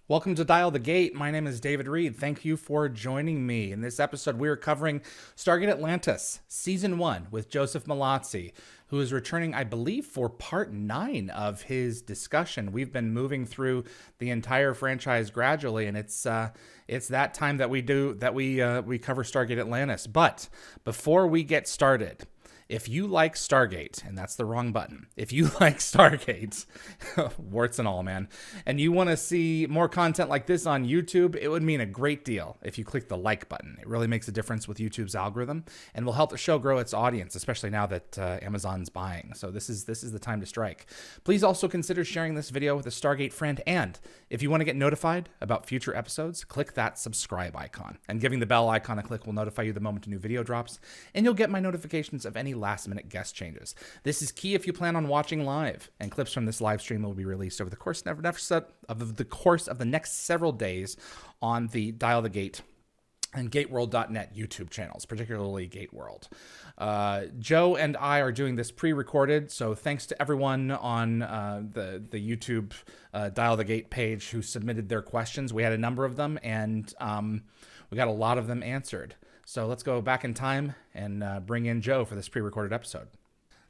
Welcome to Dial the Gate. My name is David Reed. Thank you for joining me. In this episode, we are covering Stargate Atlantis, Season 1, with Joseph Mallozzi, who is returning, I believe, for Part 9 of his discussion. We've been moving through the entire franchise gradually, and it's that time that we cover Stargate Atlantis. But before we get started, if you like Stargate, and that's the wrong button, if you like Stargate, warts and all, man, and you want to see more content like this on YouTube, it would mean a great deal if you click the like button. It really makes a difference with YouTube's algorithm and will help the show grow its audience, especially now that Amazon's buying. So this is the time to strike. Please also consider sharing this video with a Stargate friend, and if you want to get notified about future episodes, click that subscribe icon. And giving the bell icon a click will notify you the moment a new video drops, and you'll get my notifications of any last-minute guest changes. This is key if you plan on watching live, and clips from this live stream will be released over the course of the next several days on the Dial the Gate and GateWorld.net YouTube channels, particularly GateWorld. Joe and I are doing this pre-recorded, so thanks to everyone on the YouTube Dial the Gate page who submitted their questions. We had a number of them, and we got a lot of them answered. So let's go back in time and bring in Joe for this pre-recorded episode.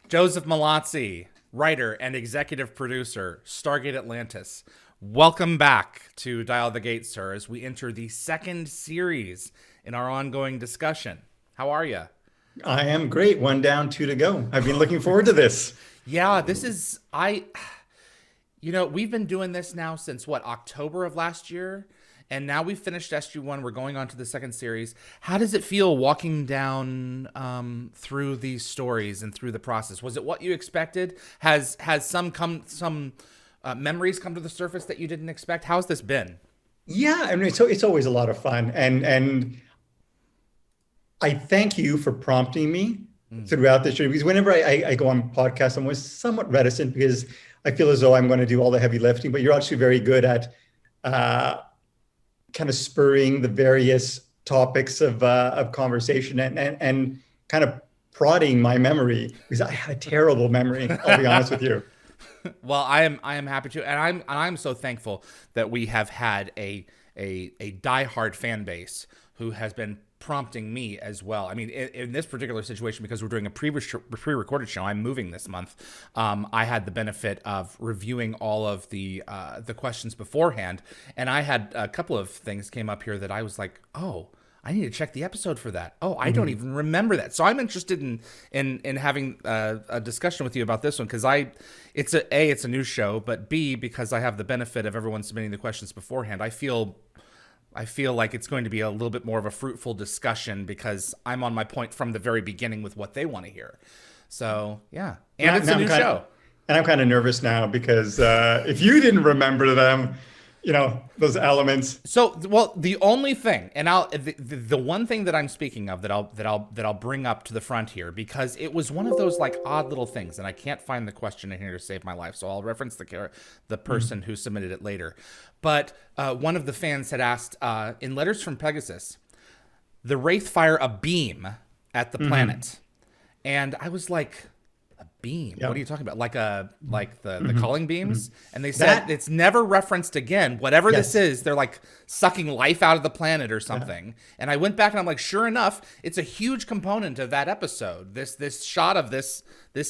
Joseph Mallozzi, writer and executive producer, Stargate Atlantis. Welcome back to Dial the Gate, sir, as we enter the second series in our ongoing discussion. How are you? I am great. One down, two to go. I've been looking forward to this. Yeah, we've been doing this now since October of last year? And now we've finished SG1. We're going on to the second series. How does it feel walking down through these stories and through the process? Was it what you expected? Has some memories come to the surface that you didn't expect? How's this been? Yeah, I mean, it's always a lot of fun. And I thank you for prompting me throughout this journey. Because whenever I go on podcasts, I'm always somewhat reticent because I feel as though I'm going to do all the heavy lifting. But you're actually very good at kind of spurring the various topics of conversation and kind of prodding my memory, because I have a terrible memory. I'll be honest with you. Well, I am happy to, and I'm so thankful that we have had a diehard fan base who has been prompting me as well. I mean, in this particular situation, because we're doing a pre-recorded show, I'm moving this month. I had the benefit of reviewing all of the questions beforehand, and I had a couple of things came up here that I was like, oh, I need to check the episode for that. Oh, I don't even remember that. So I'm interested in having a discussion with you about this one, because it's a new show, but B, because I have the benefit of everyone submitting the questions beforehand, I feel like it's going to be a little bit more of a fruitful discussion because I'm on my point from the very beginning with what they want to hear. So, yeah. And it's a new show. And I'm kind of nervous now because if you didn't remember them, those elements. So, well, the only thing, and the one thing that I'm speaking of that I'll bring up to the front here, because it was one of those like odd little things, and I can't find the question in here to save my life, so I'll reference the person who submitted it later. But one of the fans had asked, in Letters from Pegasus, the Wraith fire a beam at the planet, and I was like, a beam? Yep. What are you talking about? Like the calling beams? And they said it's never referenced again. Whatever this is, they're like sucking life out of the planet or something. Yeah. And I went back and I'm like, sure enough, it's a huge component of that episode. This shot of this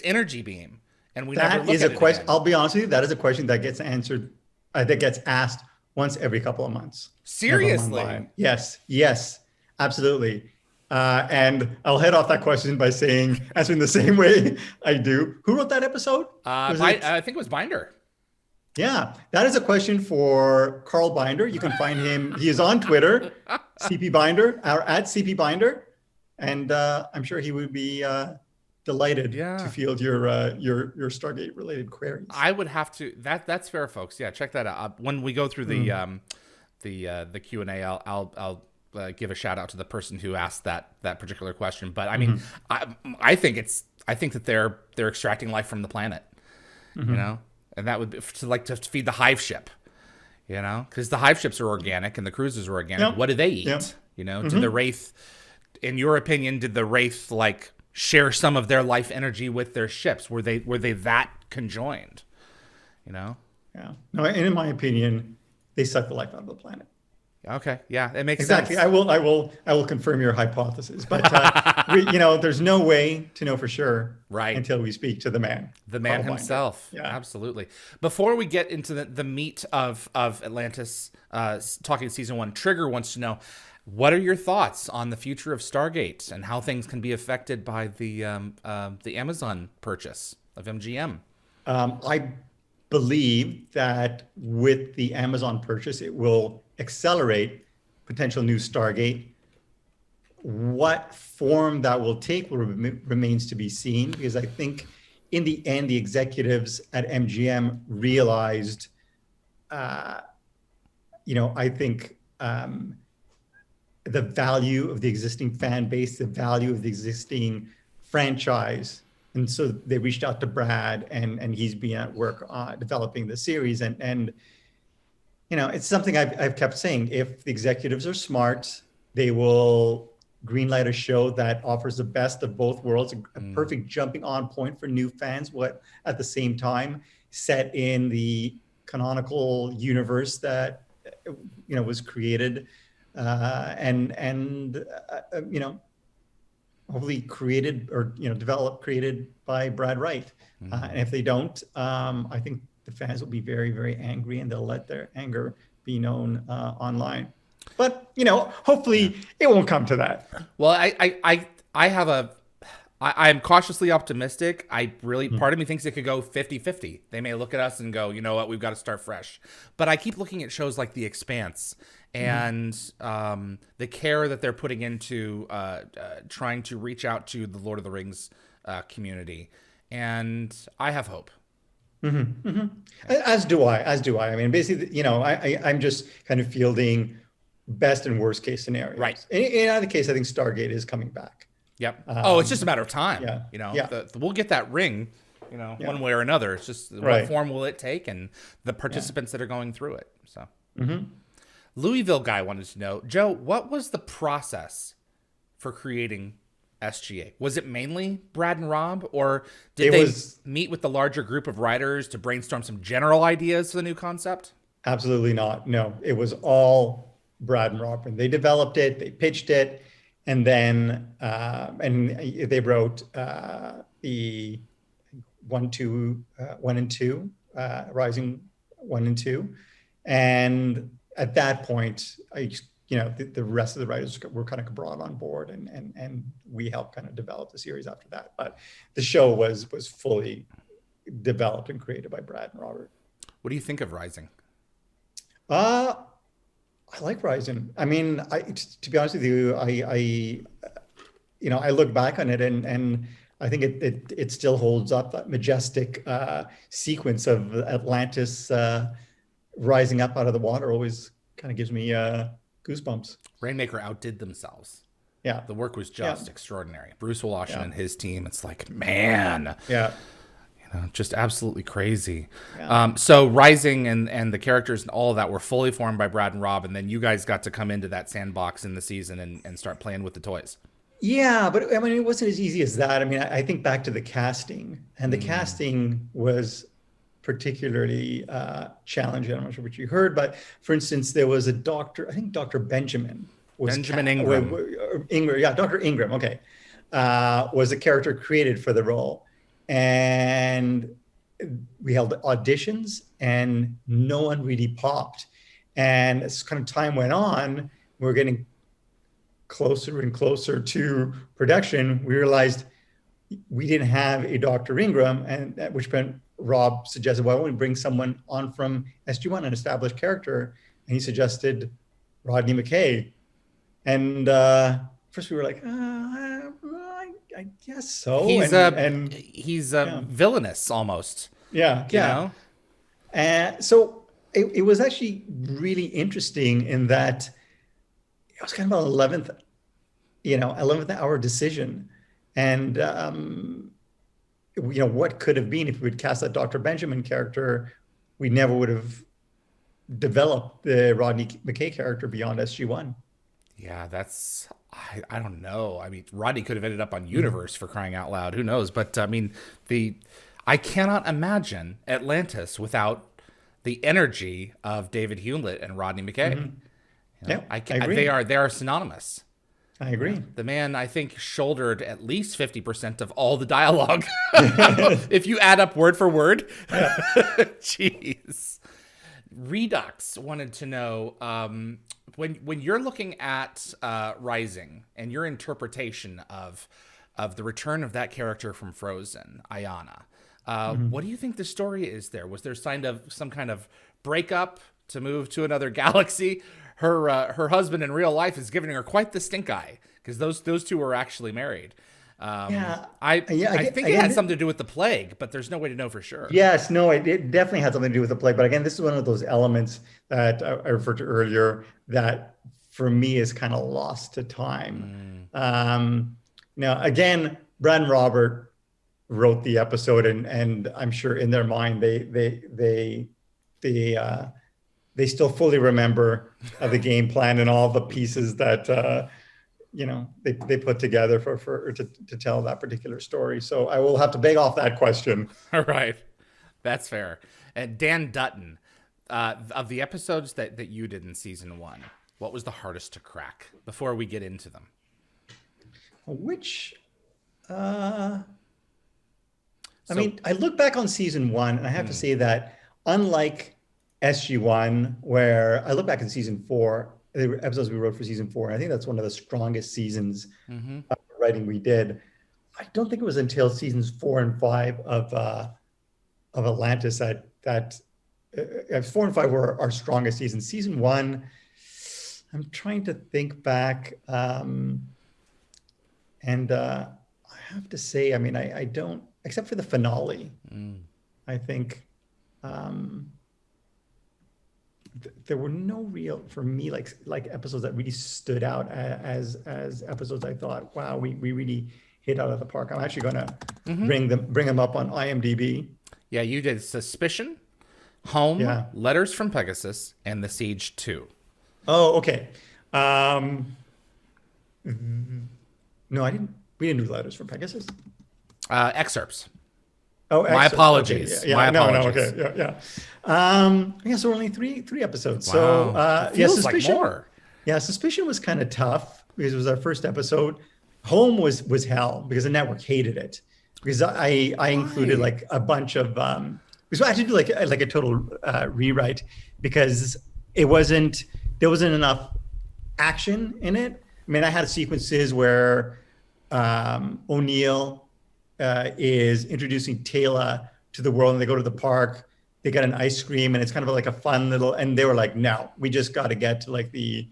energy beam, and we never look at it question. Again. I'll be honest with you, that is a question that gets answered. That gets asked once every couple of months. Seriously? Yes, absolutely. And I'll head off that question by answering the same way I do. Who wrote that episode? I think it was Binder. Yeah, that is a question for Carl Binder. You can find him. He is on Twitter, CP Binder, or at CP Binder. And I'm sure he would be delighted to field your Stargate related queries. I would have to. That's fair, folks. Yeah, check that out. When we go through the Q&A, I'll give a shout out to the person who asked that particular question. But I mean, I think that they're extracting life from the planet, and that would be to feed the hive ship, because the hive ships are organic and the cruisers are organic. Yep. What do they eat? Yep. Did the Wraith, in your opinion, share some of their life energy with their ships? Were they that conjoined? Yeah. No, and in my opinion, they suck the life out of the planet. Okay, yeah, it makes Exactly. sense. I will confirm your hypothesis, but there's no way to know for sure Right. until we speak to the man, The man Carl Binder. himself. Yeah. Absolutely. Before we get into the meat of Atlantis, talking season 1, Trigger wants to know, what are your thoughts on the future of Stargate and how things can be affected by the Amazon purchase of MGM? I believe that with the Amazon purchase, it will accelerate potential new Stargate. What form that will take remains to be seen, because I think in the end, the executives at MGM realized, I think the value of the existing fan base, the value of the existing franchise. And so they reached out to Brad, and he's been at work developing the series. And it's something I've kept saying. If the executives are smart, they will greenlight a show that offers the best of both worlds, a perfect jumping on point for new fans, what at the same time set in the canonical universe that was created, hopefully created or created by Brad Wright. And if they don't, I think the fans will be very, very angry, and they'll let their anger be known online. But hopefully it won't come to that. Well, I'm cautiously optimistic. Part of me thinks it could go 50-50. They may look at us and go, you know what, we've got to start fresh. But I keep looking at shows like The Expanse and the care that they're putting into trying to reach out to the Lord of the Rings community. And I have hope. As do I. I mean, basically, I'm just kind of fielding best and worst case scenarios. Right. In either case, I think Stargate is coming back. Yep. It's just a matter of time. Yeah. We'll get that ring, one way or another. It's just what form will it take, and the participants that are going through it. So, Louisville guy wanted to know, Joe, what was the process for creating SGA? Was it mainly Brad and Rob, or did they meet with the larger group of writers to brainstorm some general ideas for the new concept? Absolutely not. No, it was all Brad and Rob. And they developed it, they pitched it, and then they wrote the 1 and 2, Rising 1 and 2. And at that point, the rest of the writers were kind of brought on board, and we helped kind of develop the series after that. But the show was fully developed and created by Brad and Robert. What do you think of Rising? I like Rising. I mean, to be honest with you, I look back on it, and I think it still holds up. That majestic sequence of Atlantis rising up out of the water always kind of gives me goosebumps. Rainmaker outdid themselves. Yeah. The work was just extraordinary. Bruce Woloshyn and his team, it's like, man. Yeah. Just absolutely crazy. Yeah. So Rising and the characters and all of that were fully formed by Brad and Rob, and then you guys got to come into that sandbox in the season and start playing with the toys. Yeah, but I mean, it wasn't as easy as that. I mean, I think back to the casting, and the casting was particularly challenging. I'm not sure what you heard, but for instance, there was a doctor, I think Dr. Benjamin Ingram. Dr. Ingram, okay, was a character created for the role. And we held auditions, and no one really popped. And as kind of time went on, we were getting closer and closer to production. We realized we didn't have a Dr. Ingram, and at which point Rob suggested, why don't we bring someone on from SG-1, an established character? And he suggested Rodney McKay. And first we were like, I guess so. He's villainous almost. Yeah. And so it was actually really interesting in that it was kind of an 11th hour decision. And, what could have been if we would cast that Dr. Benjamin character, we never would have developed the Rodney McKay character beyond SG-1. Yeah, I don't know. I mean, Rodney could have ended up on Universe for crying out loud. Who knows? But I mean, I cannot imagine Atlantis without the energy of David Hewlett and Rodney McKay. Mm-hmm. Yeah, I agree. They are synonymous. I agree. The man, I think, shouldered at least 50% of all the dialogue. If you add up word for word. Yeah. Jeez. Redux wanted to know, when you're looking at Rising and your interpretation of the return of that character from Frozen, Ayana, what do you think the story is there? Was there some kind of breakup to move to another galaxy? Her husband in real life is giving her quite the stink eye, because those two were actually married. I think it had something to do with the plague, but there's no way to know for sure. Yes, no, it definitely had something to do with the plague. But again, this is one of those elements that I referred to earlier that for me is kind of lost to time. Now, again, Brad and Robert wrote the episode, and I'm sure in their mind they still fully remember the game plan and all the pieces that they put together to tell that particular story. So I will have to beg off that question. All right, that's fair. And Dan Dutton, of the episodes that you did in season 1, what was the hardest to crack before we get into them? I mean, I look back on season 1, and I have to say that unlike SG1, where I look back in season 4, the episodes we wrote for season 4, and I think that's one of the strongest seasons of writing we did. I don't think it was until seasons 4 and 5 of Atlantis that 4 and 5 were our strongest seasons. Season 1, I'm trying to think back, and I have to say, I mean, I don't, except for the finale. I think there were no real, for me, like episodes that really stood out as episodes I thought, wow, we really hit out of the park. I'm actually going to bring them up on IMDb. Yeah, you did Suspicion, Home, Letters from Pegasus, and The Siege 2. Oh, okay. No, I didn't. We didn't do Letters from Pegasus. Excerpts. Oh, my apologies. Okay, my apologies. Okay, yeah. So only three episodes. Wow. So Suspicion. Like more. Yeah, Suspicion was kind of tough because it was our first episode. Home was hell because the network hated it, because I included like a bunch of because I had to do like a total rewrite, because there wasn't enough action in it. I mean, I had sequences where O'Neill is introducing Teyla to the world, and they go to the park, they get an ice cream, and it's kind of like a fun little, and they were like, no, we just got to get to like the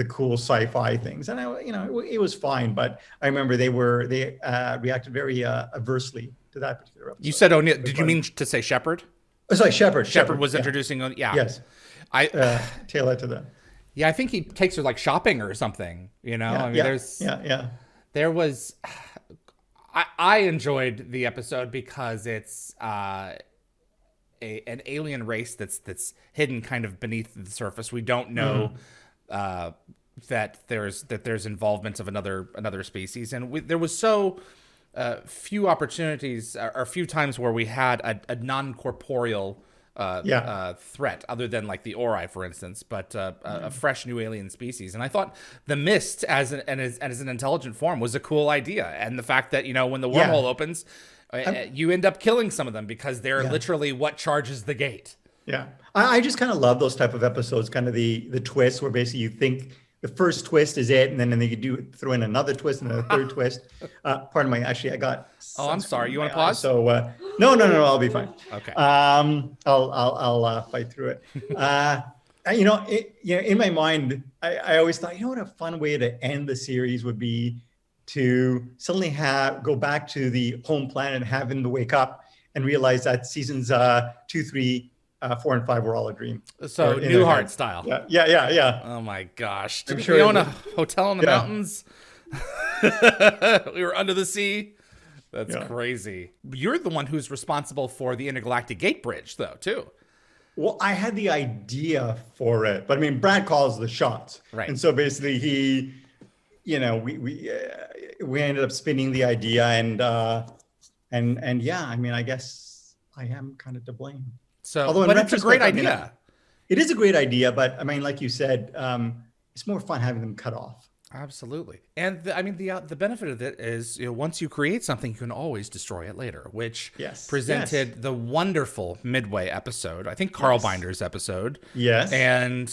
cool sci-fi things. And it was fine, but I remember they reacted very adversely to that particular episode. You said O'Neill. Did you mean to say Sheppard? Oh, sorry, Sheppard. Sheppard was introducing. Yeah. Yes. Teyla to the. Yeah, I think he takes her like shopping or something. There was. I enjoyed the episode because it's an alien race that's hidden kind of beneath the surface. We don't know that there's involvement of another species, and there was so few opportunities or few times where we had a non-corporeal threat, other than like the Ori, for instance, but a fresh new alien species. And I thought the Mist as an intelligent form was a cool idea, and the fact that when the wormhole opens, you end up killing some of them because they're literally what charges the gate. Yeah, I just kind of love those type of episodes, kind of the twist where basically you think the first twist is it, and then they throw in another twist and a third twist. Pardon me, actually, I got. Oh, I'm sorry. You want to pause? So no, I'll be fine. Okay. I'll fight through it. In my mind, I always thought, what a fun way to end the series would be to suddenly go back to the home planet and have him to wake up and realize that seasons 2, 3, 4, and 5 were all a dream. So Newhart style. Yeah. Oh my gosh! I'm Did sure we own a hotel in the mountains? We were under the sea. That's crazy. You're the one who's responsible for the intergalactic gate bridge, though, too. Well, I had the idea for it, but I mean, Brad calls the shots, right? And so basically, he, we ended up spinning the idea, and yeah, I mean, I guess I am kind of to blame. So, Although in but it's a great retrospect, I mean, idea. it is a great idea, but I mean, like you said, it's more fun having them cut off. Absolutely. And I mean, the benefit of it is, once you create something, you can always destroy it later, which presented the wonderful Midway episode, I think Carl Binder's episode. Yes. And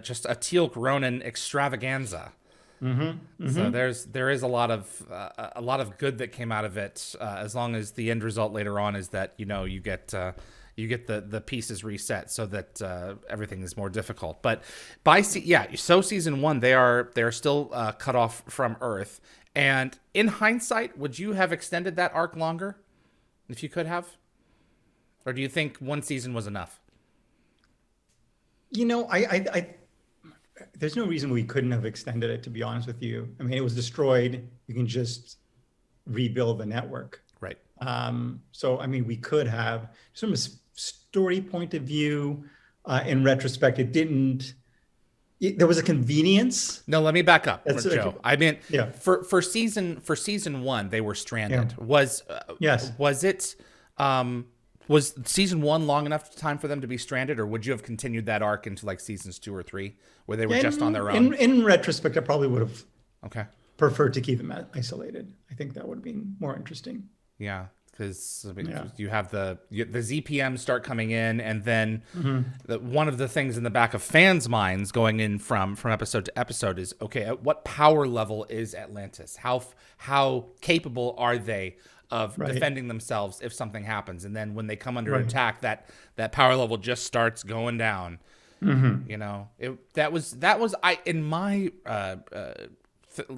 just a Teal Ronin extravaganza. So there is a lot of good that came out of it, as long as the end result later on is that, you get the pieces reset so that everything is more difficult. But so season 1, they're still cut off from Earth. And in hindsight, would you have extended that arc longer if you could have? Or do you think one season was enough? I there's no reason we couldn't have extended it, to be honest with you. I mean, it was destroyed. You can just rebuild the network. Right. So, I mean, we could have, from a story point of view, in retrospect, there was a convenience. No, let me back up, Joe. I mean, yeah. for season 1, they were stranded. Yeah. Was season 1 long enough time for them to be stranded, or would you have continued that arc into like seasons 2 or 3, where they were just on their own? In retrospect, I probably would have preferred to keep them isolated. I think that would have been more interesting. Yeah, because you have the ZPM start coming in, and then one of the things in the back of fans' minds going in from episode to episode is, okay, at what power level is Atlantis? How capable are they of defending themselves if something happens? And then when they come under attack, that power level just starts going down. That was in my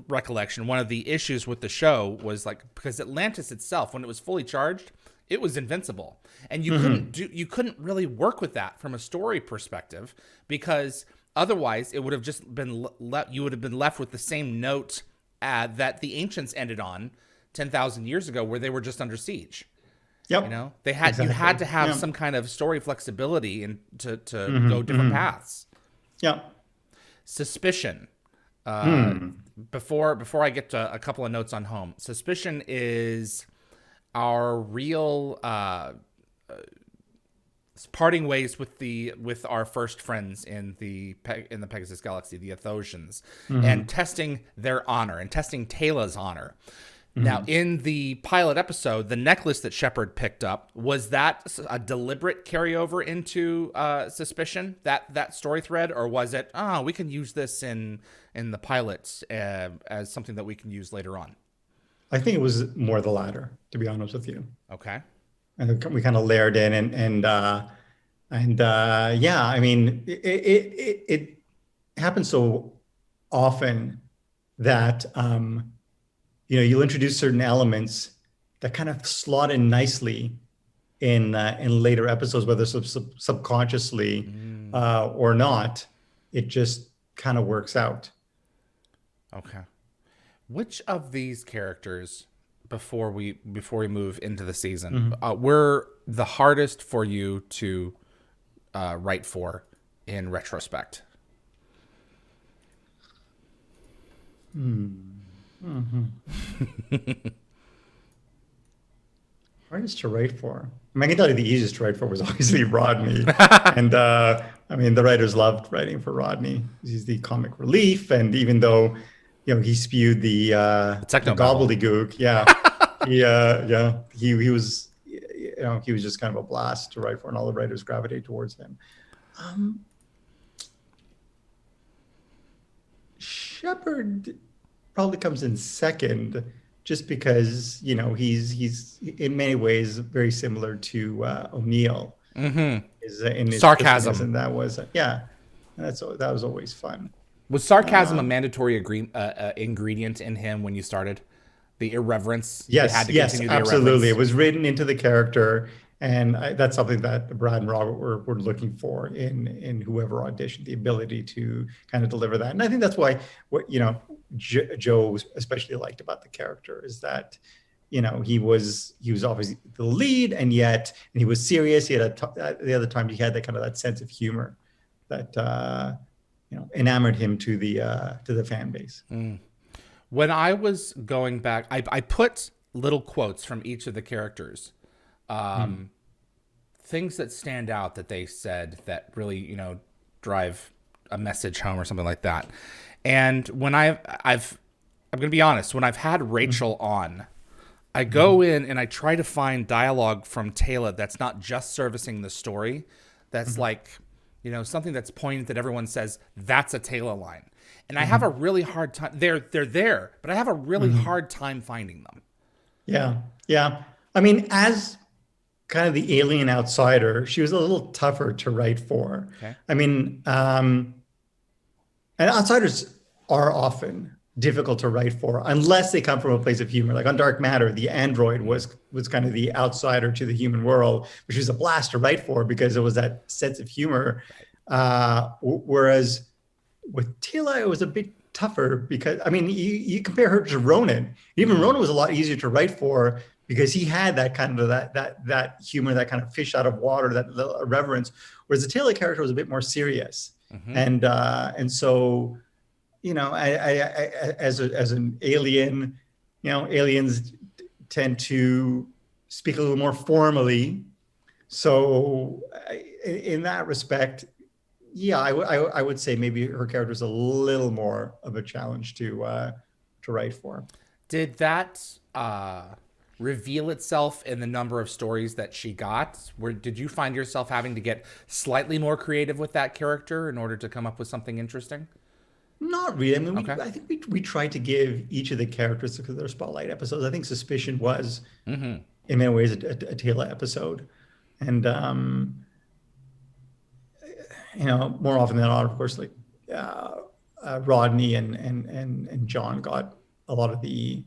recollection, one of the issues with the show was because Atlantis itself, when it was fully charged, it was invincible, and you couldn't really work with that from a story perspective, because otherwise it would have just been you would have been left with the same note that the ancients ended on 10,000 years ago, where they were just under siege. Yep. You had to have some kind of story flexibility and to go different paths. Yeah. Suspicion. Before I get to a couple of notes on home, Suspicion is our real parting ways with our first friends in the Pegasus Galaxy, the Athosians, and testing their honor and testing Teyla's honor. Now, in the pilot episode, the necklace that Sheppard picked up, was that a deliberate carryover into Suspicion, that story thread, or was it, we can use this in the pilots as something that we can use later on? I think it was more the latter, to be honest with you. Okay. And we kind of layered in, and I mean, it happens so often that you'll introduce certain elements that kind of slot in nicely in later episodes, whether subconsciously or not. It just kind of works out. Okay. Which of these characters, before we move into the season, were the hardest for you to write for in retrospect? Hardest to write for? I mean, I can tell you the easiest to write for was obviously Rodney. And I mean, the writers loved writing for Rodney. He's the comic relief, and even though he spewed the gobbledygook, he was he was just kind of a blast to write for, and all the writers gravitate towards him. Sheppard probably comes in second, just because he's in many ways very similar to O'Neill. In his sarcasm, and that was that was always fun. Was sarcasm a mandatory ingredient in him when you started? The irreverence. Yes, absolutely. It was written into the character, and that's something that Brad and Robert were looking for in whoever auditioned, the ability to kind of deliver that. And I think that's why Joe especially liked about the character is that he was obviously the lead, and he was serious. He had the other time he had that sense of humor that enamored him to the fan base. When I was going back, I put little quotes from each of the characters things that stand out that they said that really, drive a message home or something like that. And when I'm going to be honest, when I've had Rachel on, I go in and I try to find dialogue from Teyla that's not just servicing the story. That's like, something that's poignant that everyone says, that's a Teyla line. And I have a really hard time. They're there, but I have a really hard time finding them. Yeah. Yeah. I mean, as kind of the alien outsider, she was a little tougher to write for. Okay. I mean, and outsiders are often difficult to write for unless they come from a place of humor. Like on Dark Matter, the android was kind of the outsider to the human world, which was a blast to write for because it was that sense of humor. Whereas with Teyla, it was a bit tougher because, I mean, you compare her to Ronan. Even Ronan was a lot easier to write for because he had that kind of that humor, that kind of fish out of water, that little irreverence. Whereas the Teyla character was a bit more serious, and so, as an alien, aliens tend to speak a little more formally. So in that respect, yeah, I would say maybe her character is a little more of a challenge to write for. Did that reveal itself in the number of stories that she got? Did you find yourself having to get slightly more creative with that character in order to come up with something interesting? Not really. I mean, I think we tried to give each of the characters, because they're spotlight episodes. I think Suspicion was, in many ways, a Teyla episode, and more often than not, of course, like Rodney and John got a lot of the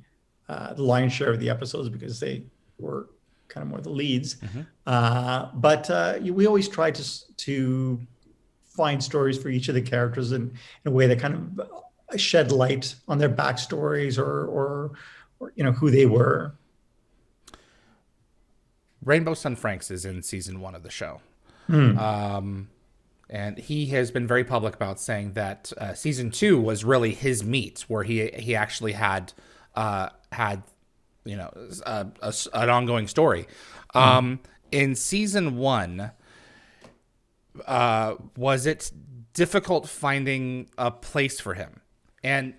lion's share of the episodes because they were kind of more the leads. But we always try to find stories for each of the characters in a way that kind of shed light on their backstories or who they were. Rainbow Sun Franks is in season 1 of the show. And he has been very public about saying that season 2 was really his meat, where he actually had an ongoing story. In season 1, was it difficult finding a place for him? And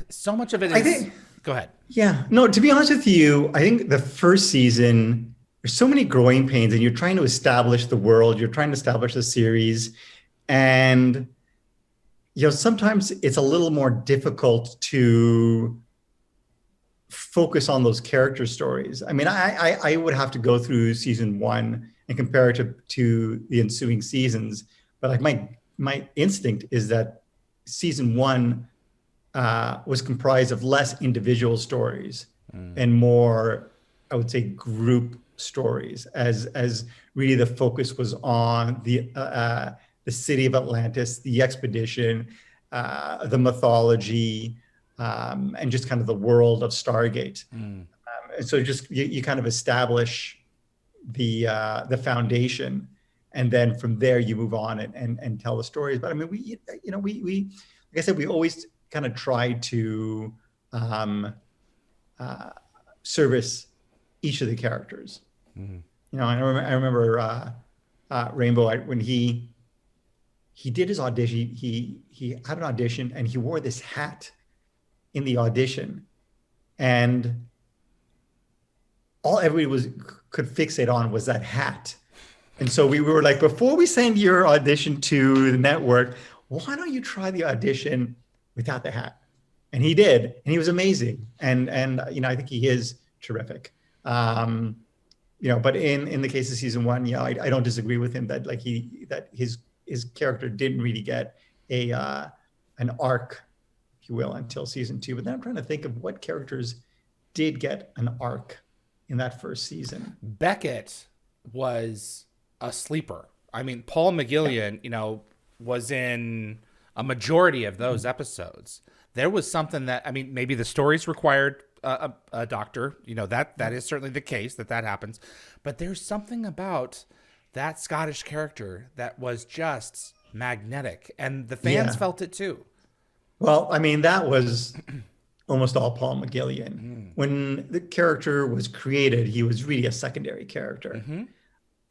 so much of it is. Go ahead. Yeah, no. To be honest with you, I think the first season, there's so many growing pains, and you're trying to establish the world, you're trying to establish the series, and sometimes it's a little more difficult to focus on those character stories. I mean, I would have to go through season 1 and compare it to the ensuing seasons, but like my instinct is that season 1 was comprised of less individual stories and more, I would say, group stories, as really the focus was on the city of Atlantis, the expedition, the mythology, and just kind of the world of Stargate. And so just you kind of establish the foundation, and then from there you move on and tell the stories. But I mean, we like I said, we always kind of try to service each of the characters. I remember Rainbow, when he did his audition. He had an audition and he wore this hat in the audition, and all everybody could fixate on was that hat. And so we were like, before we send your audition to the network, why don't you try the audition without the hat? And he did, and he was amazing. And I think he is terrific. But in the case of season 1, I don't disagree with him that his character didn't really get an arc, if you will, until season 2. But then I'm trying to think of what characters did get an arc in that first season. Beckett was a sleeper. I mean, Paul McGillian, was in a majority of those episodes. There was something that, I mean, maybe the stories required a doctor, that is certainly the case that happens. But there's something about that Scottish character that was just magnetic, and the fans felt it too. Well, I mean, that was almost all Paul McGillian. When the character was created, he was really a secondary character.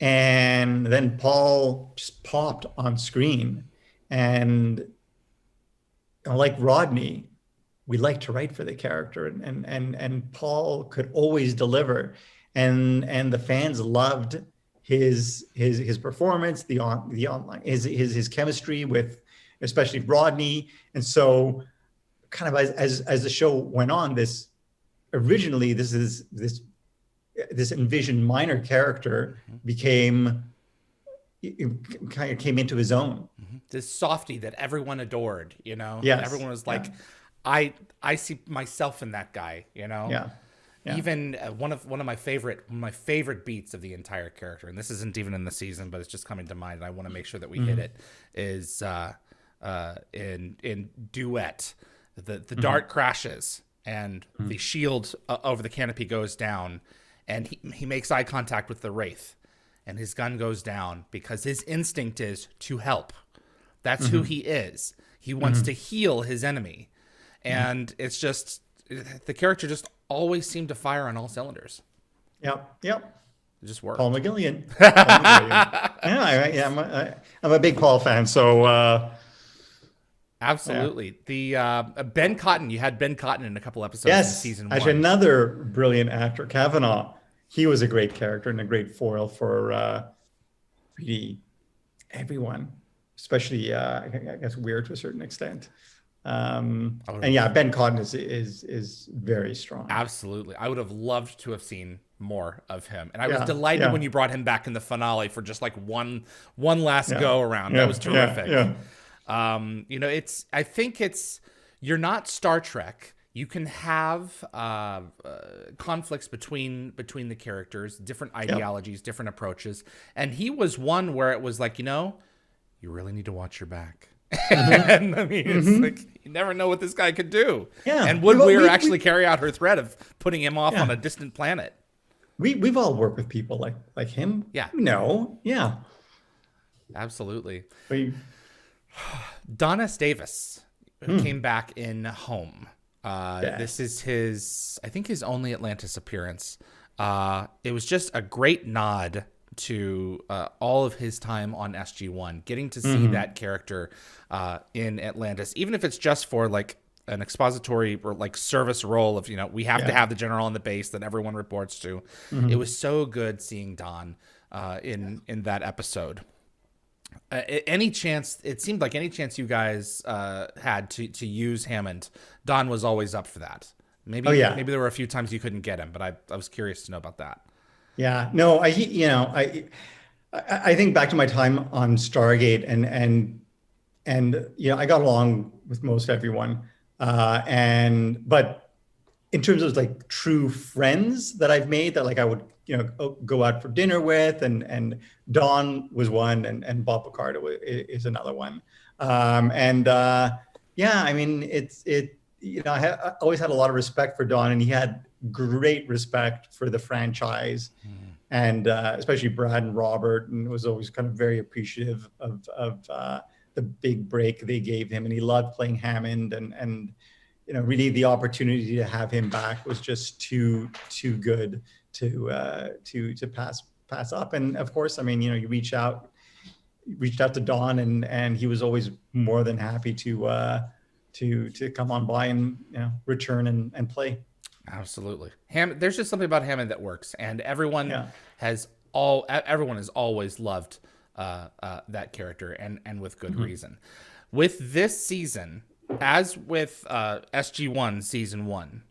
And then Paul just popped on screen. And like Rodney, we like to write for the character, and Paul could always deliver, and the fans loved his performance, the online his chemistry with especially Rodney. And so kind of as the show went on, this originally this envisioned minor character became, it kind of came into his own. This softy that everyone adored, Yes. Everyone was like, Yeah. I see myself in that guy, Yeah. Yeah. Even one of my favorite beats of the entire character, and this isn't even in the season, but it's just coming to mind, and I want to make sure that we hit it, is in Duet. The dart crashes, and the shield over the canopy goes down, and he makes eye contact with the Wraith, and his gun goes down because his instinct is to help. That's who he is. He wants to heal his enemy. And it's just, the character just always seemed to fire on all cylinders. Yep. Yep. It just worked. Paul McGillian. Yeah, I'm a big Paul fan. So Absolutely. The Ben Cotton, you had Ben Cotton in a couple episodes in season 1. Actually, another brilliant actor, Kavanaugh. He was a great character and a great foil for really everyone, especially I guess Weird to a certain extent. And yeah, Ben Cotton is very strong. Absolutely. I would have loved to have seen more of him. And I was delighted when you brought him back in the finale for just like one last go around. That was terrific. I think you're not Star Trek. You can have conflicts between the characters, different ideologies, different approaches. And he was one where it was like, you really need to watch your back. And I mean, it's like, you never know what this guy could do. Yeah. And would Weir actually carry out her threat of putting him off on a distant planet? We've all worked with people like him. Yeah. No. Yeah. Absolutely. Don S. Davis came back in Home. This is I think his only Atlantis appearance. It was just a great nod to all of his time on SG-1, getting to see that character in Atlantis, even if it's just for like an expository or like service role of, we have to have the general on the base that everyone reports to. It was so good seeing Don in that episode. It seemed like any chance you guys had to use Hammond, Don was always up for that. Maybe there were a few times you couldn't get him, but I was curious to know about that. Yeah, no, I think back to my time on Stargate, and I got along with most everyone, but in terms of like true friends that I've made that like I would go out for dinner with, and Don was one, and Bob Picardo is another one, I mean I always had a lot of respect for Don, and he had great respect for the franchise, and especially Brad and Robert, and was always kind of very appreciative of the big break they gave him, and he loved playing Hammond, and really the opportunity to have him back was just too good to pass up. And of course, I mean, you reached out to Don, and he was always more than happy to come on by and return and play. Absolutely. There's just something about Hammond that works, and everyone has always loved that character, and with good reason. With this season, as with SG-1 season 1,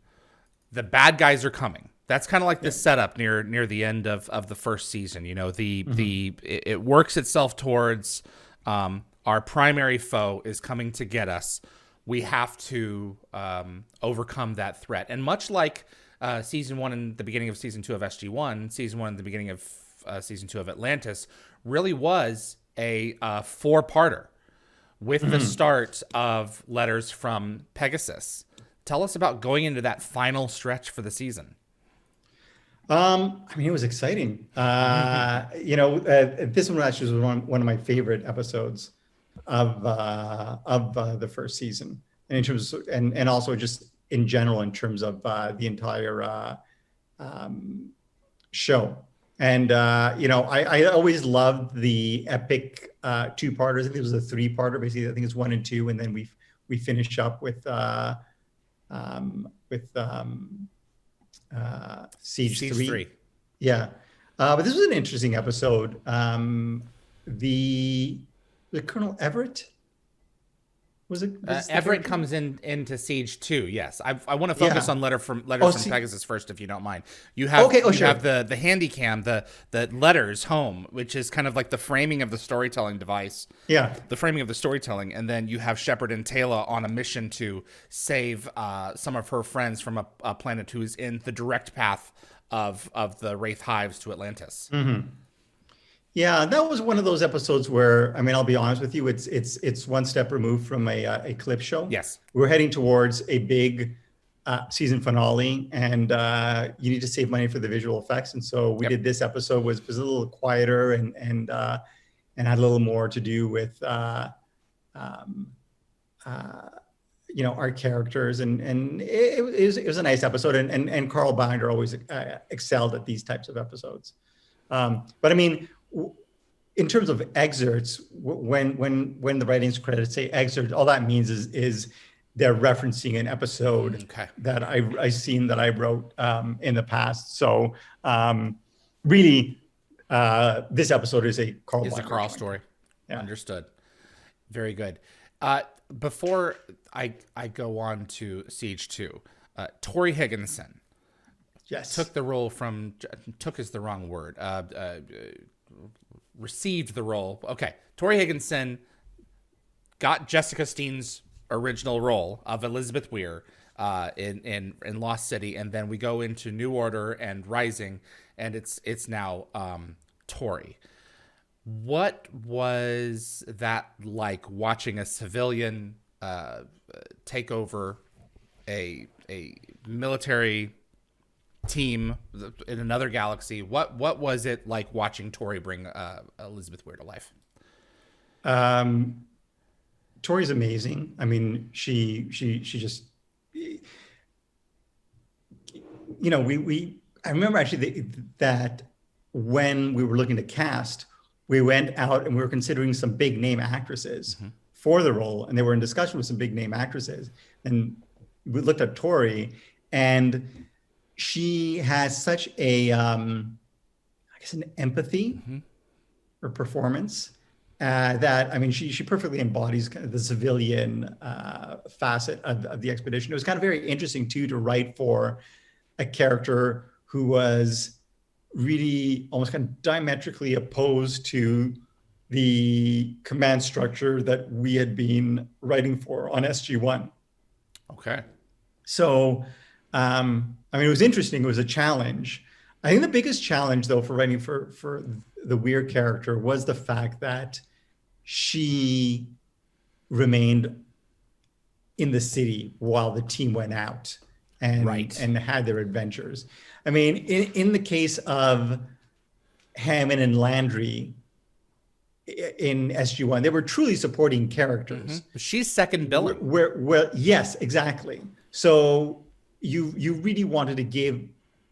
the bad guys are coming. That's kind of like the setup near the end of the first season. It works itself towards our primary foe is coming to get us. We have to overcome that threat. And much like season 1 and the beginning of season 2 of SG-1, season 1 and the beginning of season 2 of Atlantis really was a 4-parter with the start of letters from Pegasus. Tell us about going into that final stretch for the season. I mean, it was exciting. This one actually was one of my favorite episodes of the first season, and in terms of, and also just in general in terms of the entire show. And I always loved the epic two-parters. I think it was a three-parter. Basically, I think it's 1 and 2, and then we finish up with with Siege Siege 3. 3. Yeah, but this was an interesting episode. The Colonel Everett was it? Everett comes into Siege 2. Yes, I want to focus on letters from Pegasus first, if you don't mind. You have sure. have the handy cam, the letters home, which is kind of like the framing of the storytelling device. Yeah, the framing of the storytelling, and then you have Sheppard and Teyla on a mission to save some of her friends from a planet who is in the direct path of the Wraith hives to Atlantis. Mm-hmm. Yeah, that was one of those episodes where, I mean, I'll be honest with you, it's one step removed from a clip show. Yes. We're heading towards a big season finale, and you need to save money for the visual effects. And so we did this episode was a little quieter and had a little more to do with our characters, and it was a nice episode. And Carl Binder always excelled at these types of episodes. But I mean, in terms of excerpts, when the writings credits say excerpt, all that means is they're referencing an episode that I seen that I wrote in the past. So really, this episode is a Carl story. Yeah. Understood. Very good. Before I go on to Siege 2, Torri Higginson. Yes. Took the role from, took is the wrong word, received the role. Okay. Torri Higginson got Jessica Steen's original role of Elizabeth Weir in Lost City. And then we go into New Order and Rising, and it's now Torri. What was that like, watching a civilian take over a military team in another galaxy? What was it like watching Torri bring Elizabeth Weir to life? Torri's amazing. I mean, she just, I remember actually that when we were looking to cast, we went out and we were considering some big name actresses for the role, and they were in discussion with some big name actresses. And we looked at Torri, and she has such a, an empathy or performance that, I mean, she perfectly embodies kind of the civilian facet of the expedition. It was kind of very interesting too to write for a character who was really almost kind of diametrically opposed to the command structure that we had been writing for on SG-1. Okay. So, I mean, it was interesting. It was a challenge. I think the biggest challenge, though, for writing for the Weir character was the fact that she remained in the city while the team went out and had their adventures. I mean, in the case of Hammond and Landry in SG-1, they were truly supporting characters. She's second billing. Well, yes, exactly. So you really wanted to give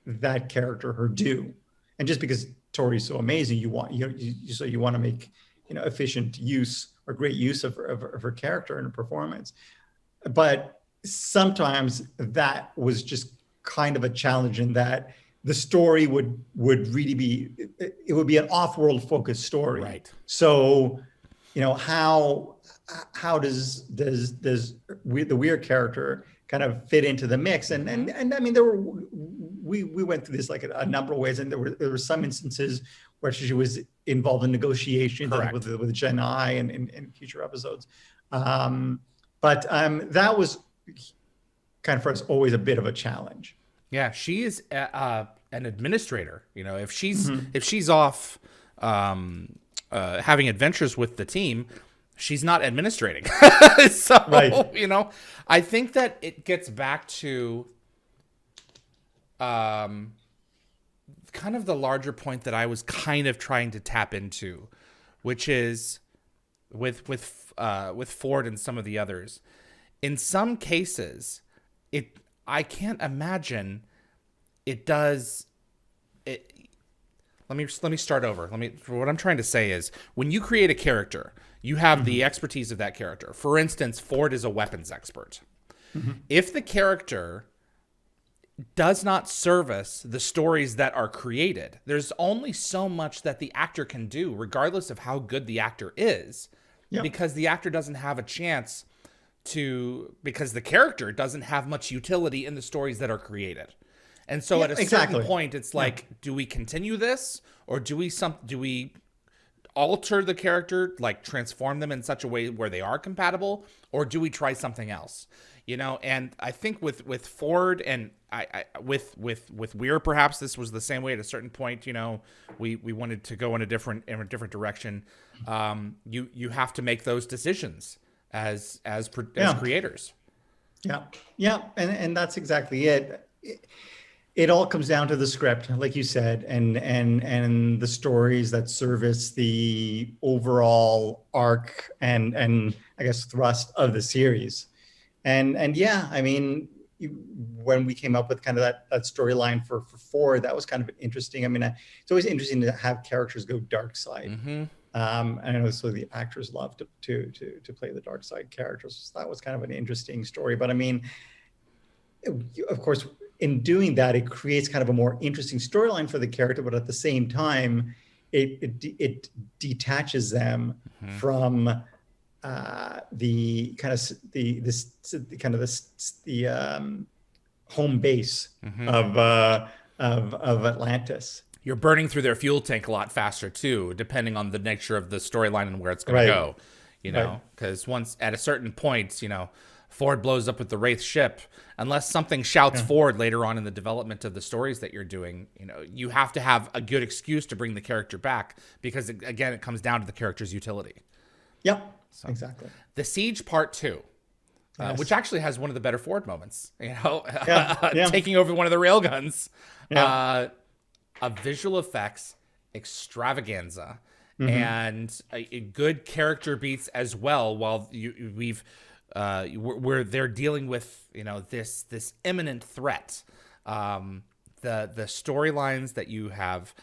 that character her due, and just because Torri's so amazing, you want to make efficient use or great use of her character and her performance. But sometimes that was just kind of a challenge in that the story would really be, it would be an off-world focused story. Right. So, how does the Weir character kind of fit into the mix? And I mean, we went through this like a number of ways, and there were some instances where she was involved in negotiations with the Genii and in future episodes. But that was kind of for us always a bit of a challenge. Yeah, she is an administrator. If she's off having adventures with the team, she's not administrating. So, I think that it gets back to kind of the larger point that I was kind of trying to tap into, which is with Ford and some of the others. In some cases, I can't imagine it does it. let me start over. What I'm trying to say is, when you create a character, you have the expertise of that character. For instance, Ford is a weapons expert. If the character does not service the stories that are created, there's only so much that the actor can do, regardless of how good the actor is, because the actor doesn't have a chance because the character doesn't have much utility in the stories that are created. And so at a certain point, it's like, do we continue this, or do we alter the character, like transform them in such a way where they are compatible, or do we try something else? And I think with Ford and with Weir, perhaps this was the same way. At a certain point, we wanted to go in a different direction. You have to make those decisions as creators. Yeah, and that's exactly it. It all comes down to the script, like you said, and the stories that service the overall arc and I guess thrust of the series. And yeah, I mean, when we came up with kind of that storyline for Ford, that was kind of interesting. I mean, it's always interesting to have characters go dark side. And I know so the actors love to play the dark side characters. So that was kind of an interesting story. But I mean, of course, in doing that, it creates kind of a more interesting storyline for the character, but at the same time, it detaches them from the home base of Atlantis. You're burning through their fuel tank a lot faster too, depending on the nature of the storyline and where it's going to go. Because once at a certain point, Ford blows up with the Wraith ship, unless something shouts forward later on in the development of the stories that you're doing, you have to have a good excuse to bring the character back, because again, it comes down to the character's utility. Yep, so, exactly. The Siege Part 2, which actually has one of the better Ford moments, taking over one of the railguns, a visual effects extravaganza, and a good character beats as well, while where they're dealing with this imminent threat. The storylines that you have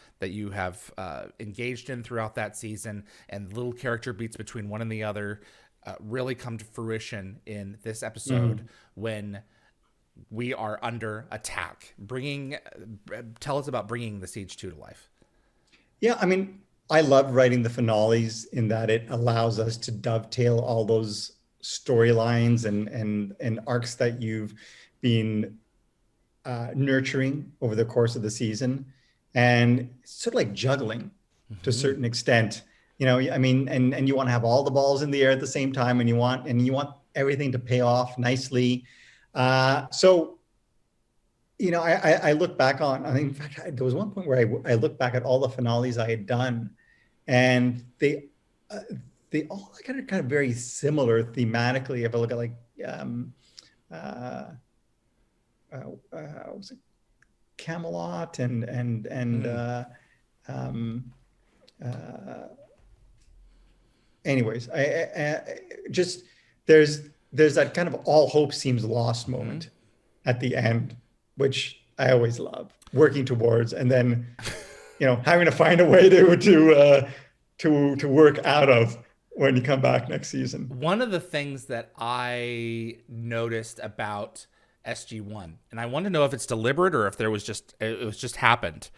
engaged in throughout that season, and little character beats between one and the other, really come to fruition in this episode when we are under attack. Tell us about bringing the Siege 2 to life. Yeah, I mean, I love writing the finales in that it allows us to dovetail all those storylines and arcs that you've been nurturing over the course of the season, and sort of like juggling to a certain extent. I mean, and you want to have all the balls in the air at the same time, and you want everything to pay off nicely. So I look back on, I mean, in fact, there was one point where I looked back at all the finales I had done, and they all kind of very similar thematically. If I look at like was it Camelot and anyways, I just there's that kind of all hope seems lost moment at the end, which I always love working towards, and then having to find a way to work out of when you come back next season. One of the things that I noticed about SG1, and I want to know if it's deliberate or if it was just happened.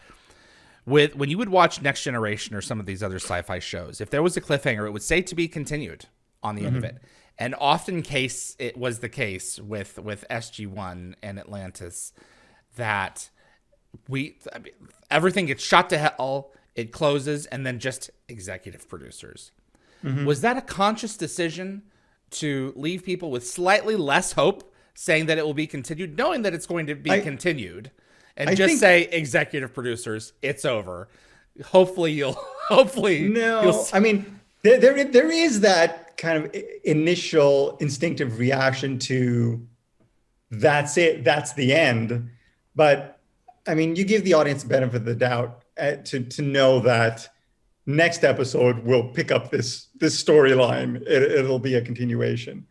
When you would watch Next Generation or some of these other sci-fi shows, if there was a cliffhanger, it would say to be continued on the end of it. And often it was the case with SG1 and Atlantis that everything gets shot to hell, it closes, and then just executive producers. Was that a conscious decision to leave people with slightly less hope, saying that it will be continued, knowing that it's going to be continued, and say executive producers, it's over? Hopefully No, I mean, there is that kind of initial instinctive reaction to that's it, that's the end. But I mean, you give the audience the benefit of the doubt to know that next episode will pick up this storyline. It'll be a continuation,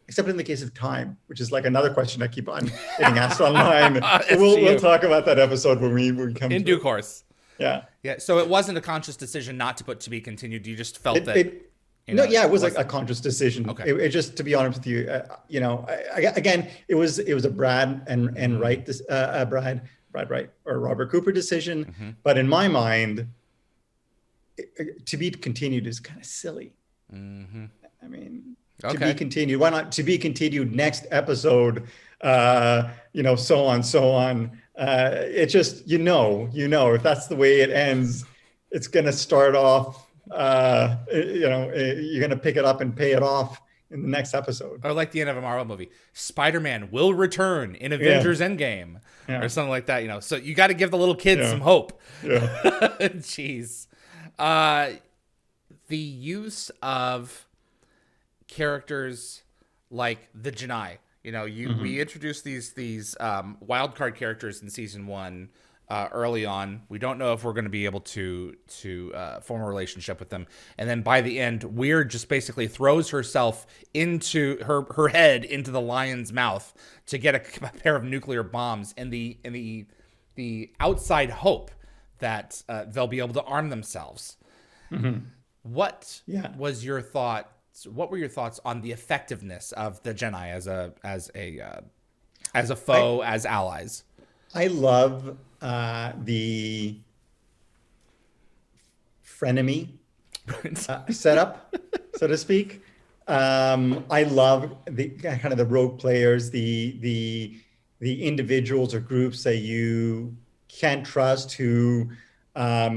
except in the case of time, which is like another question I keep on getting asked online. We'll talk about that episode when we come in due course. Yeah. Yeah. So it wasn't a conscious decision not to put to be continued. You just felt that. It was like a conscious decision. Okay. It just, to be honest with you, again, it was a Brad and Wright, Brad Wright or Robert Cooper decision. But in my mind, to be continued is kind of silly. I mean, to be continued. Why not to be continued next episode? So on. It just, if that's the way it ends, it's going to start off. You're going to pick it up and pay it off in the next episode. Or like the end of a Marvel movie, Spider-Man will return in Avengers Endgame or something like that, So you got to give the little kids some hope. Yeah. Jeez. The use of characters like the Genii, we introduced these wild card characters in season 1. Early on, we don't know if we're going to be able to form a relationship with them, and then by the end, Weird just basically throws herself into her head into the lion's mouth to get a pair of nuclear bombs, and the outside hope that they'll be able to arm themselves. What was your thoughts? What were your thoughts on the effectiveness of the Genii as a foe, as allies? I love the frenemy setup, so to speak. I love the kind of the rogue players, the individuals or groups that you can't trust, who are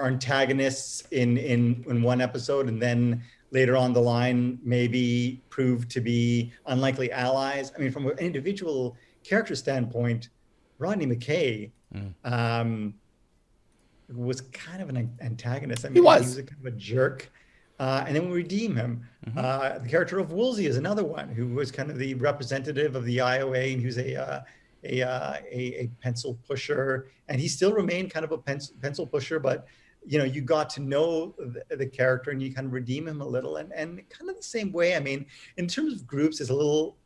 antagonists in one episode, and then later on the line maybe prove to be unlikely allies. I mean, from an individual character standpoint, Rodney McKay was kind of an antagonist. I mean, he was a kind of a jerk, and then we redeem him. The character of Woolsey is another one who was kind of the representative of the IOA, and he was a pencil pusher, and he still remained kind of a pencil pusher, but you got to know the character and you kind of redeem him a little, and kind of the same way. I mean, in terms of groups, it's a little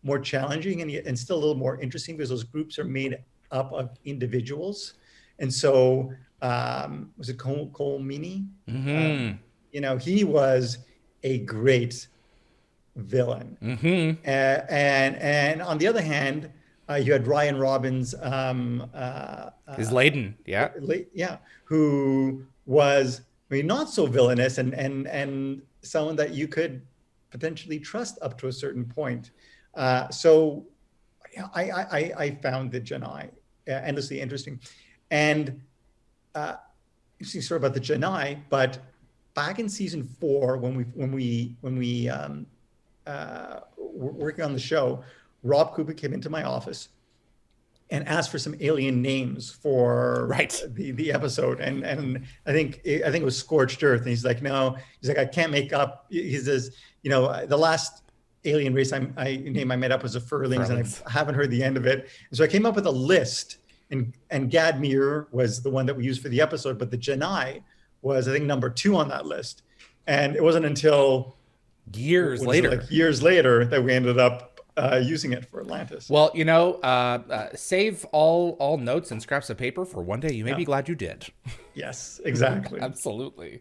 more challenging and still a little more interesting because those groups are made up of individuals. And so, was it Cole Meany? He was a great villain. And on the other hand, you had Ryan Robbins, his Layden, who was, not so villainous and someone that you could potentially trust up to a certain point. So I found the Genii endlessly interesting, and interesting story about the Genii. But back in season 4, when we were working on the show, Rob Cooper came into my office and asked for some alien names for the episode, and I think it was Scorched Earth, and he's like, no, he's like, I can't make up. He says, the last alien race I made up was the Furlings, and I haven't heard the end of it. And so I came up with a list, and Gadmir was the one that we used for the episode, but the Genii was, I think, number 2 on that list. And it wasn't until years later that we ended up using it for Atlantis. Well, save all notes and scraps of paper for one day you may be glad you did. Yes, exactly. Absolutely.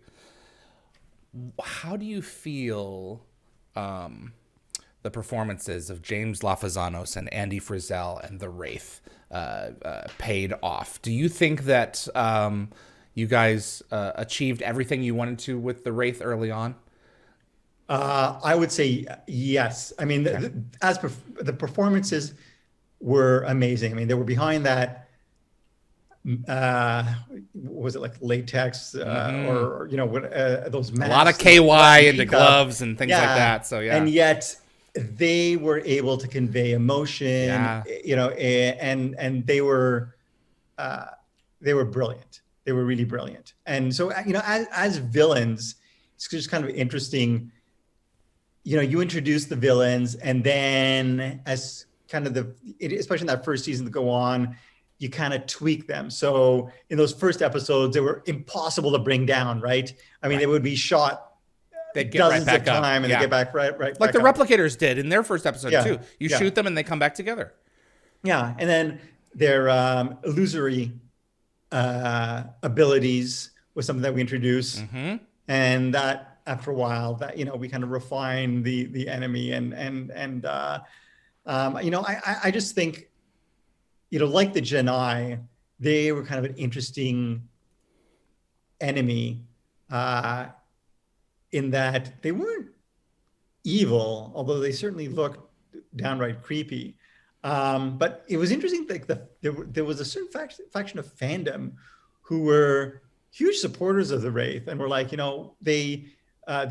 How do you feel the performances of James Lafazanos and Andy Frizzell and the Wraith paid off? Do you think that you guys achieved everything you wanted to with the Wraith early on? I would say yes. I mean, the performances were amazing. I mean, they were behind that. Was it like latex or those masks? A lot of KY into gloves and things like that. So and yet they were able to convey emotion. And they were brilliant. They were really brilliant. And so as villains, it's just kind of interesting. You introduce the villains, and then as kind of especially in that first season to go on, you kind of tweak them. So in those first episodes, they were impossible to bring down, right? I mean, they would be shot they'd get dozens right back of time, and they get back right like back the up. Replicators did in their first episode too. You shoot them and they come back together. Yeah, and then they're illusory abilities was something that we introduced, Mm-hmm. and that after a while, that we kind of refine the enemy, I just think like the Genii, they were kind of an interesting enemy in that they weren't evil, although they certainly looked downright creepy. But it was interesting, like there was a certain faction of fandom who were huge supporters of the Wraith, and were like, the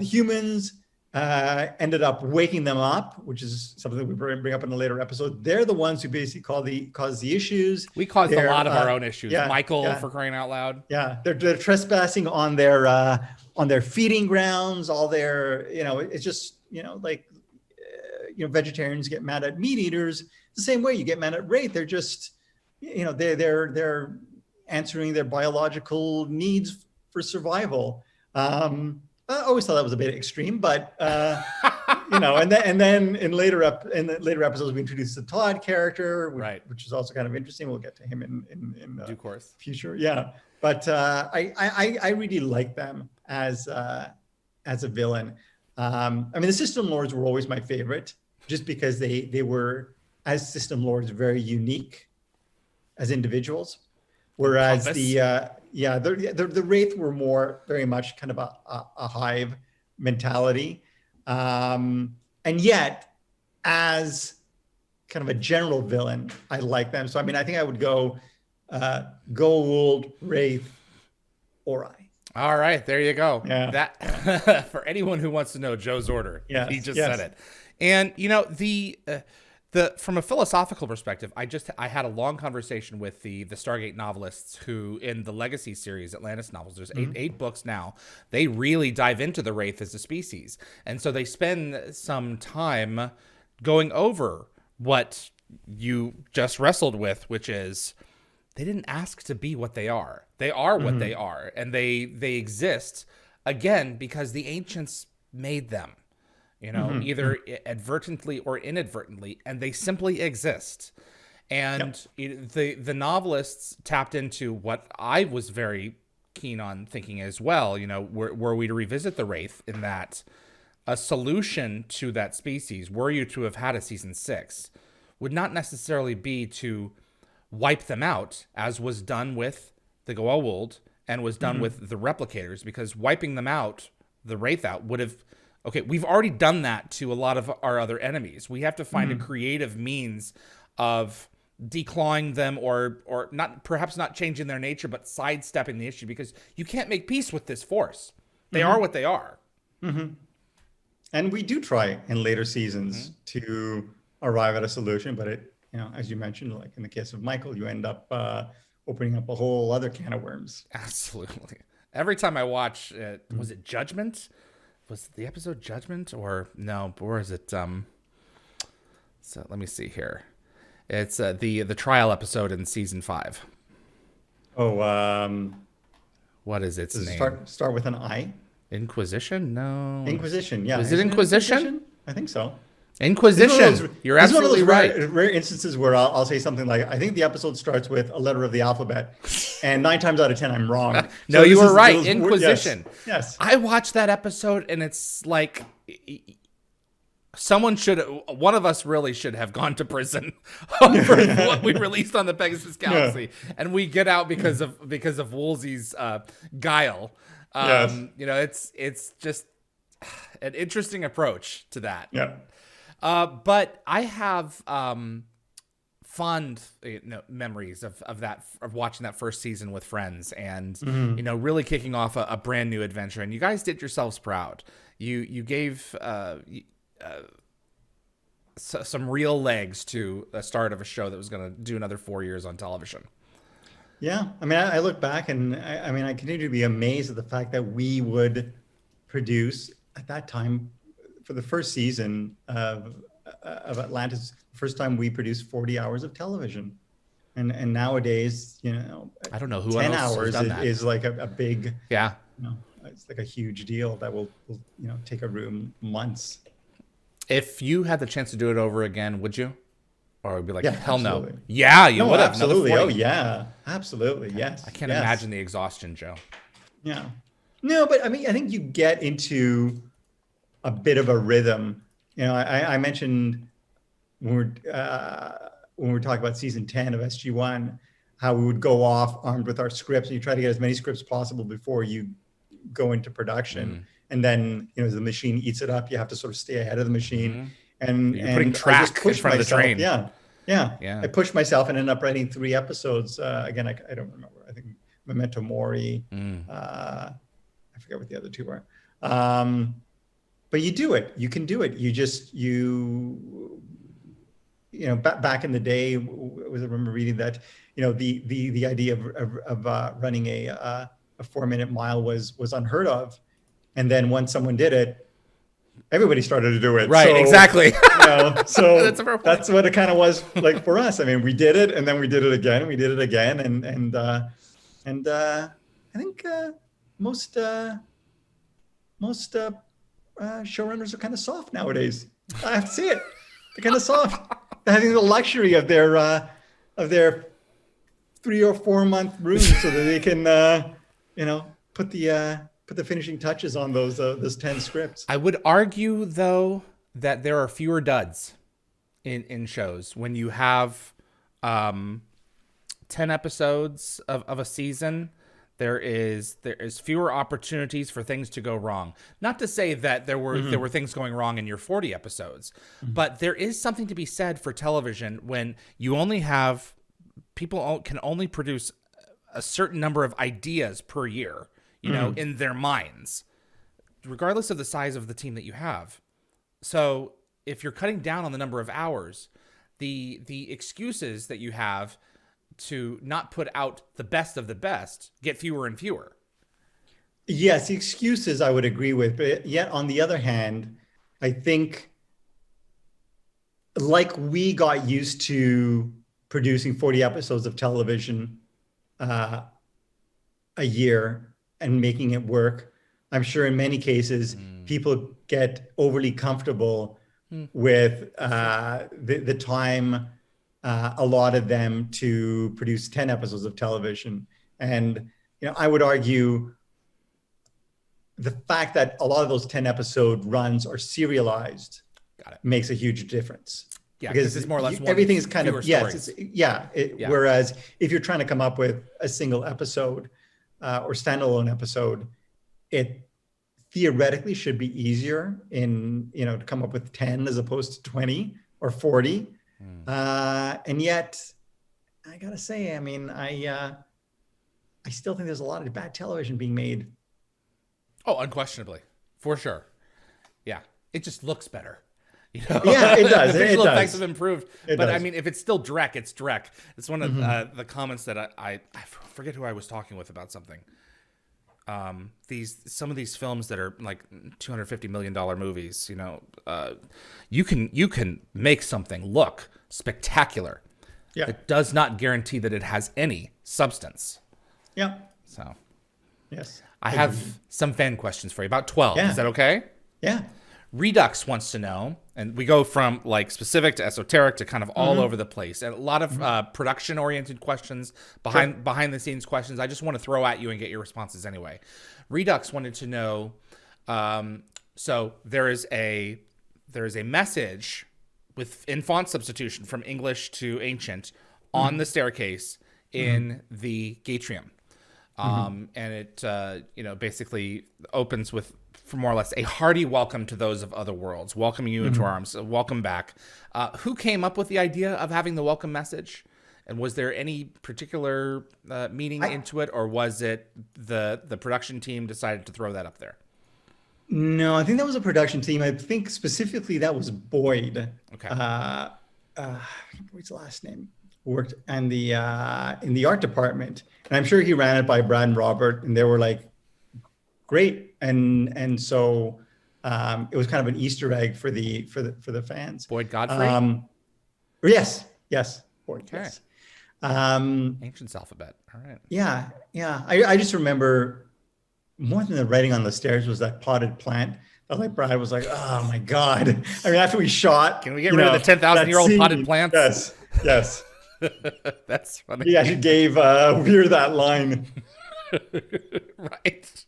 humans ended up waking them up, which is something that we bring up in a later episode. They're the ones who basically caused the issues. We caused a lot of our own issues. Michael, for crying out loud. Yeah, they're trespassing on their feeding grounds. All their, it's just vegetarians get mad at meat eaters the same way you get mad at Wraith. They're just, they're answering their biological needs for survival. I always thought that was a bit extreme, but and then in later episodes we introduced the Todd character, which is also kind of interesting. We'll get to him in due course. Future, yeah. But I really like them as a villain. The System Lords were always my favorite, just because they were, as System Lords, very unique as individuals. Whereas the Wraith were very much kind of a hive mentality. And yet, as kind of a general villain, I like them. So, I think I would go Goa'uld, Wraith, Ori. All right, there you go. Yeah. That for anyone who wants to know Joe's order, he just said it. And from a philosophical perspective, I had a long conversation with the Stargate novelists who, in the Legacy series, Atlantis novels, there's eight books now. They really dive into the Wraith as a species, and so they spend some time going over what you just wrestled with, which is they didn't ask to be what they are. They are what they are, and they exist again because the ancients made them. Either advertently or inadvertently, and they simply exist. And the novelists tapped into what I was very keen on thinking as well. Were we to revisit the Wraith, in that a solution to that species, were you to have had a season 6, would not necessarily be to wipe them out, as was done with the Goa'uld and was done with the replicators, because wiping them out, the Wraith out, would have... Okay, we've already done that to a lot of our other enemies. We have to find a creative means of declawing them, or not, perhaps not changing their nature, but sidestepping the issue, because you can't make peace with this force. They are what they are. And we do try in later seasons to arrive at a solution, but it, as you mentioned, like in the case of Michael, you end up opening up a whole other can of worms. Absolutely. Every time I watch, was it Judgment? Was the episode Judgment, or no? Or is it? So let me see here. It's the trial episode in season 5. Oh, what is its name? Start with an I. Inquisition? No. Inquisition. Yeah. Is it Inquisition? I think so. Inquisition. You're absolutely right. Rare instances where I'll say something like, I think the episode starts with a letter of the alphabet, and 9 times out of 10 I'm wrong. No, you were right. Inquisition. Yes. I watched that episode, and it's like one of us really should have gone to prison over what we released on the Pegasus Galaxy, and we get out because of Woolsey's guile. It's just an interesting approach to that. Yeah. But I have fond memories of watching that first season with friends, and really kicking off a brand new adventure. And you guys did yourselves proud. You gave some real legs to the start of a show that was going to do another 4 years on television. Yeah, I look back, and I continue to be amazed at the fact that we would produce at that time, for the first season of Atlantis, first time we produced 40 hours of television, and nowadays, I don't know who 10 else hours has done that. is like a big, yeah, it's like a huge deal that will take a room months. If you had the chance to do it over again, would you? Or we'd be like, Yeah, hell absolutely. no. Yeah, you No, would have. absolutely. Another Oh 40. yeah, absolutely. Yes. I can't Yes. imagine the exhaustion, Joe. Yeah. No, but I mean, I think you get into a bit of a rhythm. You know, I mentioned when we're talking about season 10 of SG1, how we would go off armed with our scripts, and you try to get as many scripts possible before you go into production. And then, you know, as the machine eats it up, you have to sort of stay ahead of the machine. You're putting I track just in pushed front of the myself. train. Yeah. I pushed myself and ended up writing 3 episodes. Again, I don't remember. I think Memento Mori. I forget what the other 2 were. But you do it. You can do it. You know, back in the day, I remember reading that, you know, the idea of running a 4-minute mile was unheard of, and then once someone did it, everybody started to do it. Right, so, exactly. You know, so that's what it kind of was like for us. I mean, we did it, and then we did it again, and we did it again, and I think most showrunners are kind of soft nowadays. I have to say it. They're kind of soft. They're having the luxury of their 3 or 4 month room so that they can you know, put the finishing touches on those 10 scripts. I would argue though that there are fewer duds in shows when you have 10 episodes of a season. There is fewer opportunities for things to go wrong. Not to say that there were things going wrong in your 40 episodes, but there is something to be said for television when you only have people can only produce a certain number of ideas per year, you know, in their minds, regardless of the size of the team that you have. So if you're cutting down on the number of hours, the excuses that you have to not put out the best of the best get fewer and fewer. Yes, the excuses I would agree with, but yet on the other hand, I think like we got used to producing 40 episodes of television a year and making it work, I'm sure in many cases people get overly comfortable with the time allotted them to produce 10 episodes of television. And, you know, I would argue the fact that a lot of those 10 episode runs are serialized makes a huge difference. Yeah, because it's more or less everything is kind of, stories. Whereas if you're trying to come up with a single episode or standalone episode, it theoretically should be easier to come up with 10 as opposed to 20 or 40. And yet, I gotta say, I mean, I still think there's a lot of bad television being made. Oh, unquestionably, for sure. Yeah, it just looks better. You know? Yeah, it does. The visual it effects does. have improved, but I mean, if it's still Drek, it's Drek. It's one of the comments that I forget who I was talking with about something. Some of these films that are like $250 million movies, you know, you can make something look spectacular. Yeah. It does not guarantee that it has any substance. Yeah. So, yes, I have some fan questions for you. About 12. Yeah. Is that okay? Yeah. Redux wants to know, and we go from like specific to esoteric to kind of all over the place, and a lot of production-oriented questions, behind the scenes questions. I just want to throw at you and get your responses anyway. Redux wanted to know, so there is a message in font substitution from English to Ancient on the staircase in the Gatrium, and it basically opens with, for more or less, a hearty welcome to those of other worlds, welcoming you into our arms. Welcome back. Who came up with the idea of having the welcome message? And was there any particular meaning into it, or was it the production team decided to throw that up there? No, I think that was a production team. I think specifically that was Boyd. Okay. What's the last name? Worked in the art department, and I'm sure he ran it by Brad and Robert, and they were like, great, and so it was kind of an Easter egg for the fans. Boyd Godfrey. Yes, Boyd. Okay. Yes. Ancient's alphabet. All right. Yeah. I just remember more than the writing on the stairs was that potted plant like, Brad was like, oh my God. I mean, after we shot. Can we get rid of the 10,000-year-old potted plants? Yes. Yes. That's funny. He actually gave Weir that line. Right.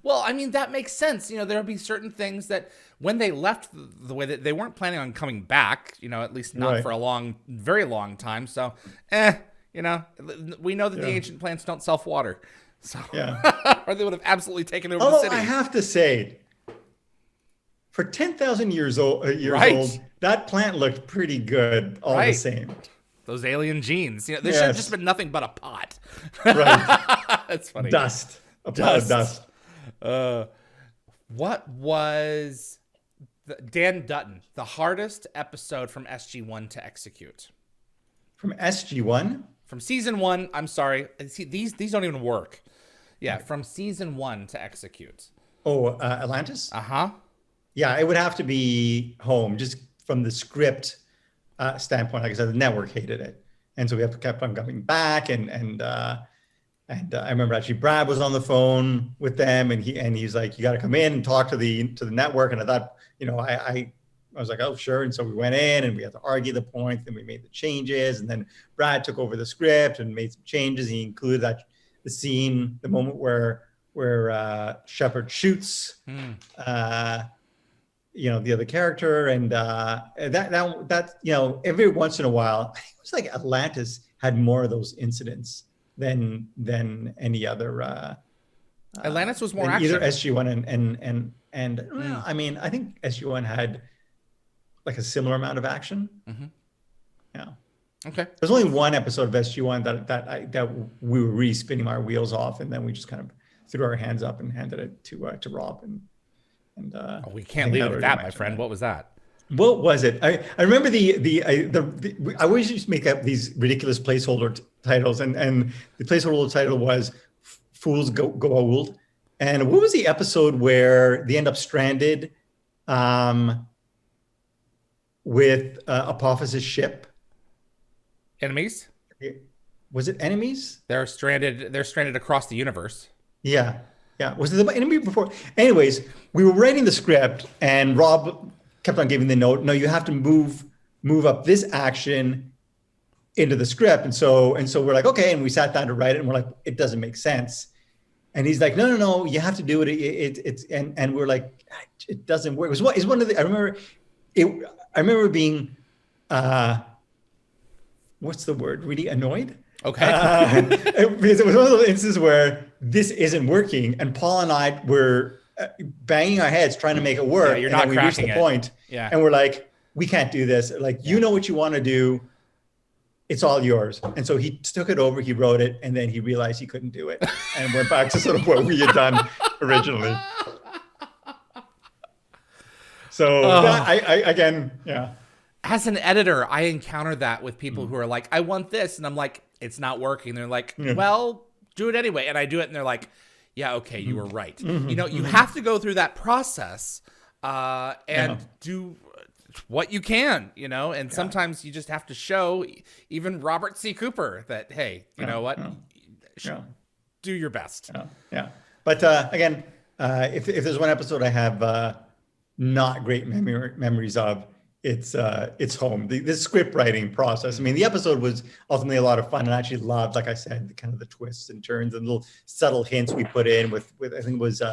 Well, I mean, that makes sense. There'll be certain things that when they left the way that they weren't planning on coming back, at least not for a very long time. So, we know that the ancient plants don't self-water. So, or they would have absolutely taken over the city. I have to say, for 10,000 years old, that plant looked pretty good all the same. Those alien genes. There should have just been nothing but a pot. Right. That's funny. Dust. A pot of dust. What was Dan Dutton, the hardest episode from SG1 to execute? From SG1? From season 1. I'm sorry. See, these don't even work. Yeah, from season 1 to execute. Oh, Atlantis? Uh-huh. Yeah, it would have to be Home, just from the script standpoint. Like I said, the network hated it, and so we kept on coming back. And I remember actually Brad was on the phone with them, and he's like, "You got to come in and talk to the network." And I thought, I was like, "Oh, sure." And so we went in, and we had to argue the point. Then we made the changes, and then Brad took over the script and made some changes. He included the scene, the moment where Sheppard shoots. The other character, and that every once in a while, I think it was like Atlantis had more of those incidents than any other. Atlantis was more action. Either SG1 and I mean, I think SG1 had like a similar amount of action. Mm-hmm. Yeah. Okay. There's only one episode of SG1 that we were really spinning our wheels off, and then we just kind of threw our hands up and handed it to Rob and we can't leave it at that, my friend. What was that? What was it? I remember I always used to make up these ridiculous placeholder titles, and the placeholder title was "Fools Go Old." And what was the episode where they end up stranded with Apophysis' ship? Enemies? Was it Enemies? They're stranded across the universe. Yeah. Yeah, was it the enemy before? Anyways, we were writing the script, and Rob kept on giving the note. No, you have to move up this action into the script, and so we're like, okay, and we sat down to write it, and we're like, it doesn't make sense. And he's like, no, you have to do it. It's and we're like, it doesn't work. It's one of the. I remember being, what's the word? Really annoyed. Okay. Because it was one of those instances where this isn't working, and Paul and I were banging our heads trying to make it work. Yeah, you're not cracking it. We reached the point, and we're like, we can't do this. Like, you know what you want to do. It's all yours. And so he took it over, he wrote it, and then he realized he couldn't do it, and went back to sort of what we had done originally. So again. As an editor, I encounter that with people who are like, I want this. And I'm like, it's not working. They're like, well, do it anyway. And I do it. And they're like, yeah, okay, you were right. You have to go through that process and do what you can, and sometimes you just have to show even Robert C. Cooper that, hey, you know what? Do your best. Yeah. But again, if there's one episode I have not great memories of, it's Home. The script writing process. I mean, the episode was ultimately a lot of fun, and I actually loved, like I said, kind of the twists and turns and little subtle hints we put in with I think it was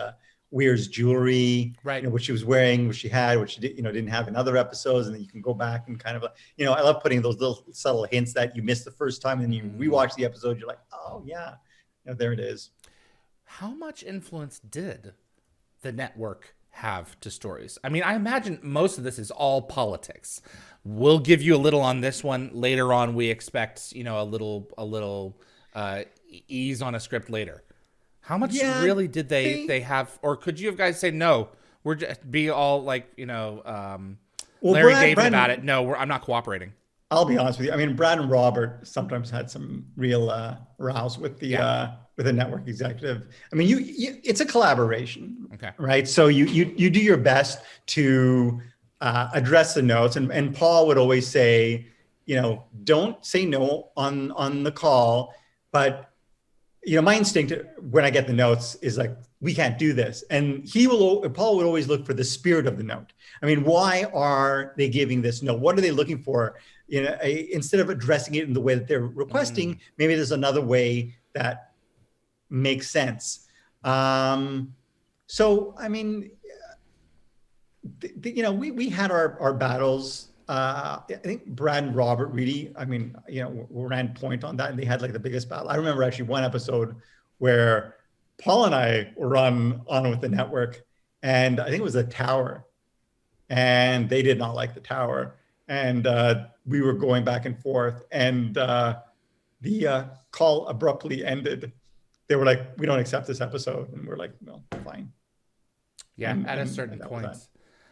Weir's jewelry, right? What she was wearing, what she had, what she didn't have in other episodes, and then you can go back and kind of I love putting those little subtle hints that you missed the first time, and you rewatch the episode, you're like, oh yeah, there it is. How much influence did the network have to stories? I mean, I imagine most of this is all politics. We'll give you a little on this one later on. We expect, a little ease on a script later. How much really did they have, or could you guys say no? We're just be all like, Larry David about it. No, I'm not cooperating. I'll be honest with you. I mean, Brad and Robert sometimes had some real rows with the network executive. I mean, it's a collaboration, okay, right? So you do your best to address the notes, and Paul would always say, don't say no on the call, but my instinct when I get the notes is like, we can't do this. And Paul would always look for the spirit of the note. I mean, why are they giving this note? What are they looking for? Instead of addressing it in the way that they're requesting, maybe there's another way that makes sense. So, I mean, we had our battles. I think Brad and Robert really, ran point on that, and they had like the biggest battle. I remember actually one episode where Paul and I were on with the network, and I think it was a tower, and they did not like the tower, and we were going back and forth, and the call abruptly ended. They were like, "We don't accept this episode," and we're like, "No, fine." Yeah, at a certain point.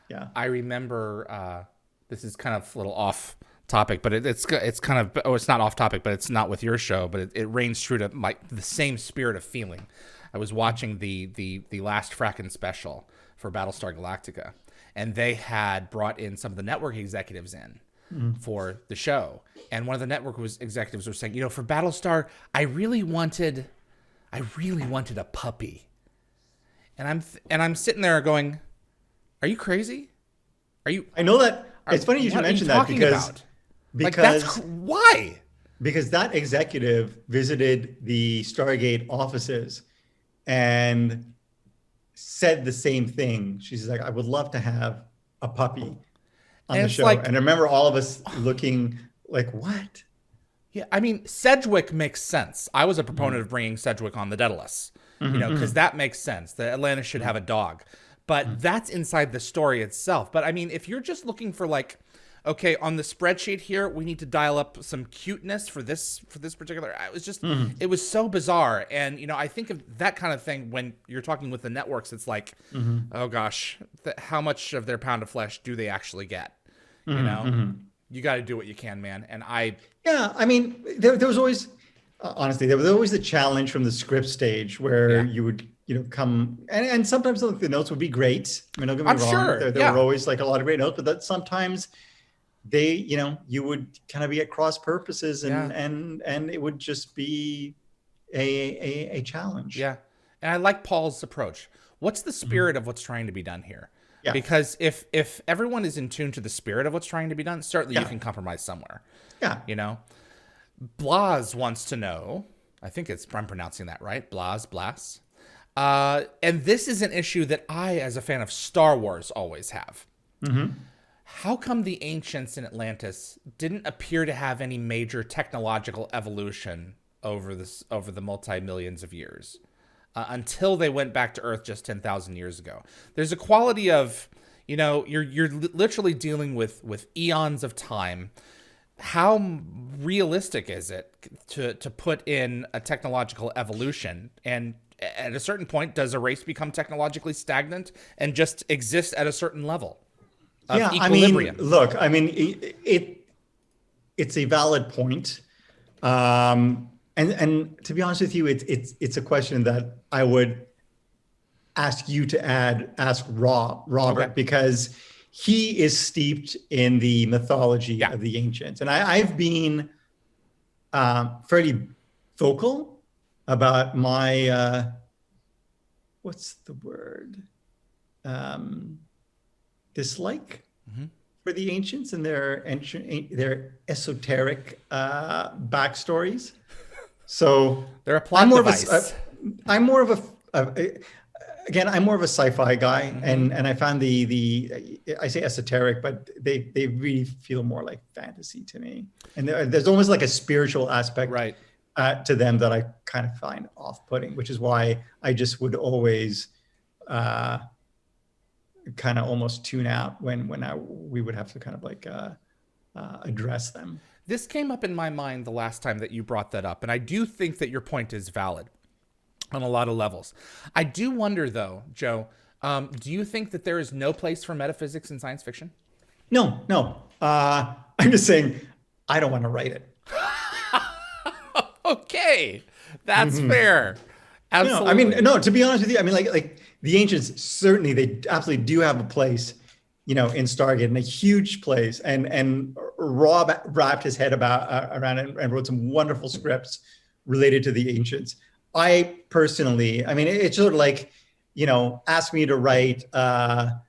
Yeah, I remember. This is kind of a little off topic, but it's kind of, it's not off topic, but it's not with your show, but it reigns true to the same spirit of feeling. I was watching the last Frackin' special for Battlestar Galactica, and they had brought in some of the network executives in for the show, and one of the network executives was saying, for Battlestar, I really wanted a puppy, and I'm sitting there going, are you crazy? Are you? I know that. It's funny you should mention that because that's why. Because that executive visited the Stargate offices and said the same thing. She's like, I would love to have a puppy on the show. And I remember all of us looking like, what? Yeah, I mean, Sedgwick makes sense. I was a proponent of bringing Sedgwick on the Daedalus, because that makes sense. The Atlantis should have a dog. But that's inside the story itself. But I mean, if you're just looking for like, okay, on the spreadsheet here, we need to dial up some cuteness for this particular, it was just, it was so bizarre. And, I think of that kind of thing when you're talking with the networks, it's like, oh gosh, how much of their pound of flesh do they actually get? You got to do what you can, man. And yeah, I mean, there was always, honestly, there was always the challenge from the script stage where you would, come and sometimes the notes would be great. I mean, don't get me wrong. Sure. There were always like a lot of great notes, but that sometimes they, you would kind of be at cross purposes and it would just be a challenge. Yeah. And I like Paul's approach. What's the spirit of what's trying to be done here? Yeah. Because if everyone is in tune to the spirit of what's trying to be done, certainly you can compromise somewhere. Yeah. Blas wants to know, I'm pronouncing that right, Blas. And this is an issue that I, as a fan of Star Wars, always have. How come the ancients in Atlantis didn't appear to have any major technological evolution over the multi-millions of years until they went back to Earth just 10,000 years ago? There's a quality of, you're literally dealing with eons of time. How realistic is it to put in a technological evolution? And at a certain point, does a race become technologically stagnant and just exist at a certain level of equilibrium? I mean, it's a valid point. And to be honest with you, it's a question that I would ask you to ask Robert, because he is steeped in the mythology of the ancients. And I've been fairly vocal about my, what's the word? Dislike for the ancients and their esoteric backstories. So they're a plot device. I'm more of a sci-fi guy, and I found I say esoteric, but they really feel more like fantasy to me. And there's almost like a spiritual aspect to them that I kind of find off-putting, which is why I just would always kind of almost tune out when we would have to kind of like address them. This came up in my mind the last time that you brought that up, and I do think that your point is valid on a lot of levels. I do wonder, though, Joe, do you think that there is no place for metaphysics in science fiction? No. I'm just saying I don't want to write it. Okay, that's fair. Absolutely. No, I mean, no, to be honest with you, I mean, like the ancients, certainly they absolutely do have a place, in Stargate, and a huge place. And Rob wrapped his head around it and wrote some wonderful scripts related to the ancients. I personally, I mean, it's sort of like, ask me to write, an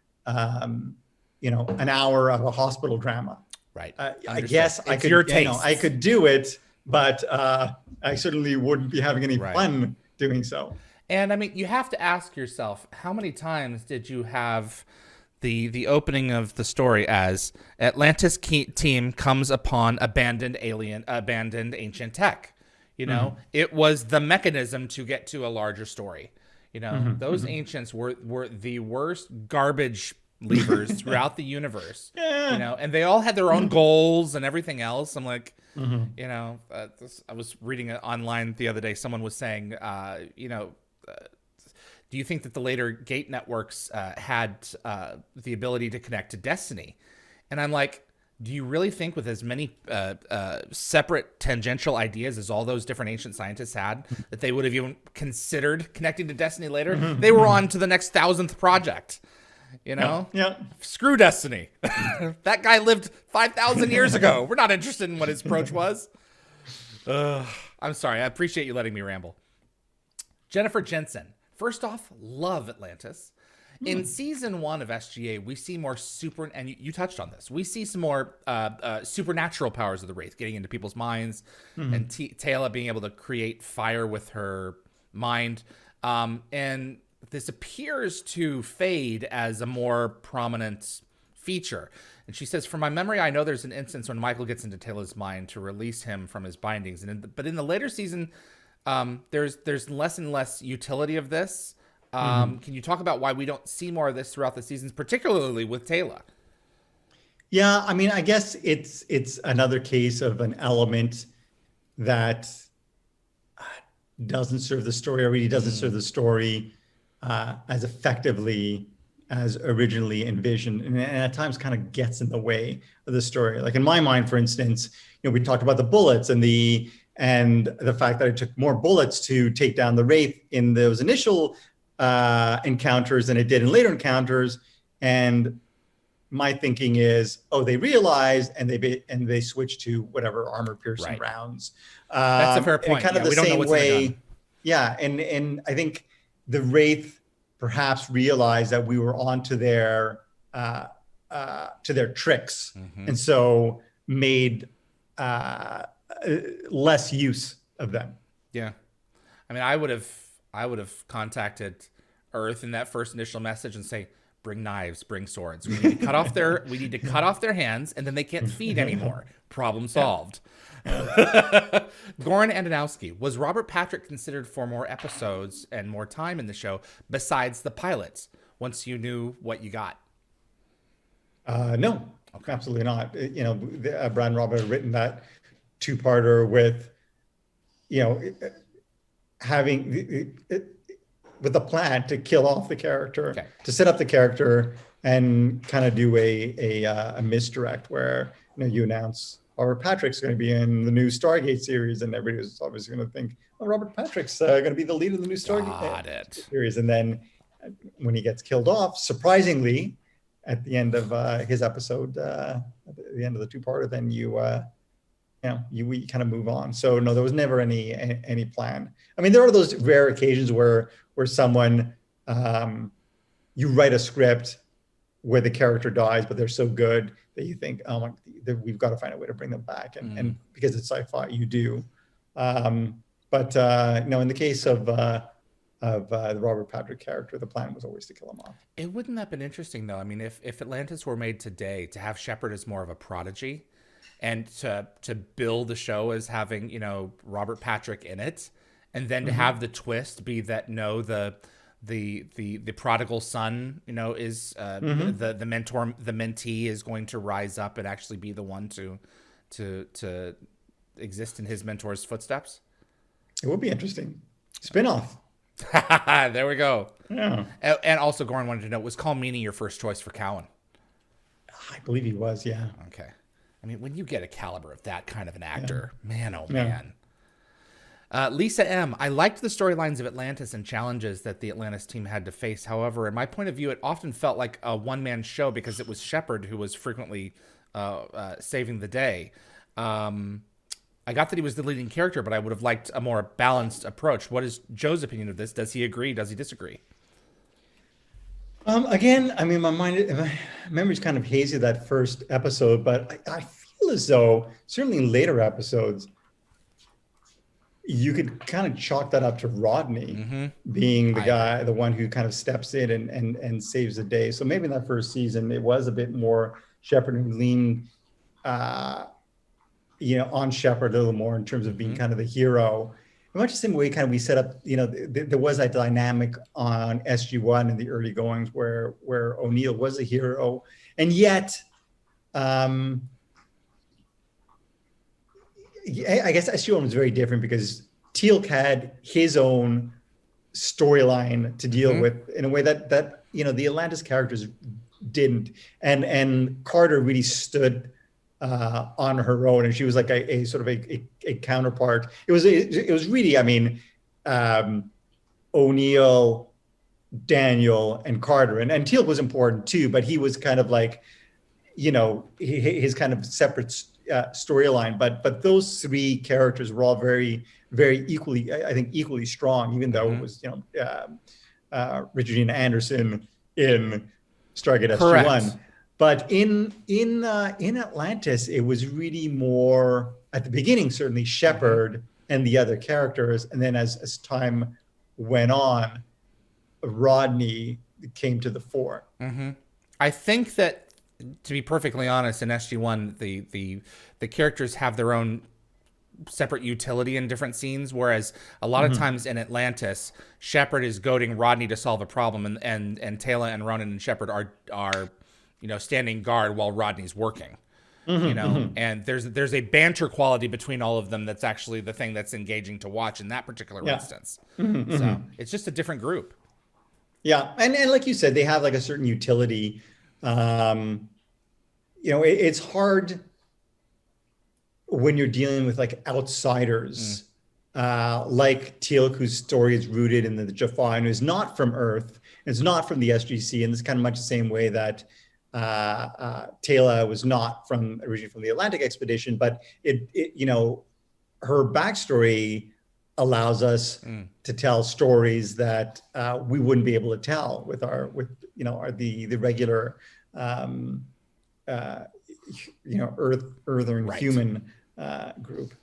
hour of a hospital drama. Right. I guess I It's could, your taste. I could do it, but I certainly wouldn't be having any Right. fun doing so. And I mean, you have to ask yourself, how many times did you have the opening of the story as Atlantis team comes upon abandoned ancient tech? It was the mechanism to get to a larger story. Those ancients were the worst garbage levers throughout the universe. And they all had their own goals and everything else. I'm like, I was reading it online the other day. Someone was saying, do you think that the later gate networks had the ability to connect to Destiny? And I'm like, do you really think with as many separate tangential ideas as all those different ancient scientists had that they would have even considered connecting to Destiny later? They were on to the next 1,000th project. Yeah. Screw Destiny. That guy lived 5,000 years ago. We're not interested in what his approach was. I'm sorry. I appreciate you letting me ramble. Jennifer Jensen. First off, love Atlantis. In season 1 of SGA, we see more and you touched on this. We see some more supernatural powers of the Wraith getting into people's minds, and Teyla being able to create fire with her mind. And this appears to fade as a more prominent feature. And she says, from my memory, I know there's an instance when Michael gets into Teyla's mind to release him from his bindings. But in the later season, there's less and less utility of this. Can you talk about why we don't see more of this throughout the seasons, particularly with Teyla? Yeah, I mean, I guess it's another case of an element that doesn't serve the story, or really doesn't serve the story as effectively as originally envisioned, and at times kind of gets in the way of the story. Like in my mind, for instance, we talked about the bullets and the fact that it took more bullets to take down the Wraith in those initial encounters than it did in later encounters. And my thinking is, they realized and they switched to whatever armor-piercing rounds. That's a fair point. Kind of the same way. Yeah, and I think the Wraith perhaps realized that we were onto their tricks, and so made less use of them. Yeah, I mean, I would have contacted Earth in that first initial message and say, bring knives, bring swords. We need to cut off their hands, and then they can't feed anymore. Problem solved. Goran Antonowski, was Robert Patrick considered for more episodes and more time in the show besides the pilots once you knew what you got? No, absolutely not. Brad and Robert had written that two-parter with, having with the plan to kill off the character, to set up the character and kind of do a misdirect where you announce Robert Patrick's going to be in the new Stargate series, and everybody was obviously going to think, Robert Patrick's going to be the lead of the new Stargate series. And then when he gets killed off, surprisingly, at the end of his episode, at the end of the two-parter, then we kind of move on. So no, there was never any plan. I mean, there are those rare occasions where someone, you write a script where the character dies, but they're so good that you think, we've got to find a way to bring them back. And because it's sci-fi, you do. But in the case of the Robert Patrick character, the plan was always to kill him off. It wouldn't have been interesting, though. I mean, if Atlantis were made today, to have Sheppard as more of a prodigy, and to bill the show as having Robert Patrick in it, and then to have the twist be that the prodigal son is the mentor, the mentee is going to rise up and actually be the one to exist in his mentor's footsteps. It would be interesting. Spin-off. There we go. Yeah. And also, Goran wanted to know, was Colm Meaney your first choice for Cowan? I believe he was, yeah. Okay. I mean, when you get a caliber of that kind of an actor, man, oh man. Lisa M., I liked the storylines of Atlantis and challenges that the Atlantis team had to face. However, in my point of view, it often felt like a one-man show because it was Sheppard who was frequently saving the day. I got that he was the leading character, but I would have liked a more balanced approach. What is Joe's opinion of this? Does he agree? Does he disagree? Again, I mean, my memory's kind of hazy that first episode, but I feel as though certainly in later episodes, you could kind of chalk that up to Rodney being the one who kind of steps in and saves the day. So maybe in that first season, it was a bit more Sheppard who leaned, on Sheppard a little more in terms of being kind of the hero. In much the same way, kind of we set up, there was that dynamic on SG-1 in the early goings where O'Neill was a hero, and yet, I guess SG-1 was very different because Teal'c had his own storyline to deal with in a way that the Atlantis characters didn't, and Carter really stood on her own, and she was like a sort of a counterpart. It was really, I mean, O'Neill, Daniel, and Carter, and Teal'c was important too, but he was kind of like, his kind of separate storyline. But those three characters were all very, very equally, I think, equally strong, even though it was Richard Dean Anderson in Stargate SG-1. But in Atlantis, it was really more at the beginning, certainly Sheppard and the other characters, and then as time went on, Rodney came to the fore. I think that, to be perfectly honest, in SG-1, the characters have their own separate utility in different scenes, whereas a lot of times in Atlantis, Sheppard is goading Rodney to solve a problem, and Teyla and Ronan and Sheppard are standing guard while Rodney's working. And there's a banter quality between all of them that's actually the thing that's engaging to watch in that particular instance. So it's just a different group. Yeah, and like you said, they have like a certain utility. It's hard when you're dealing with like outsiders, like Teal'c, whose story is rooted in the Jaffa and is not from Earth, it's not from the SGC, and it's kind of much the same way that Teyla was not originally from the Atlantic expedition, but her backstory allows us to tell stories that we wouldn't be able to tell with the regular Earthern human group.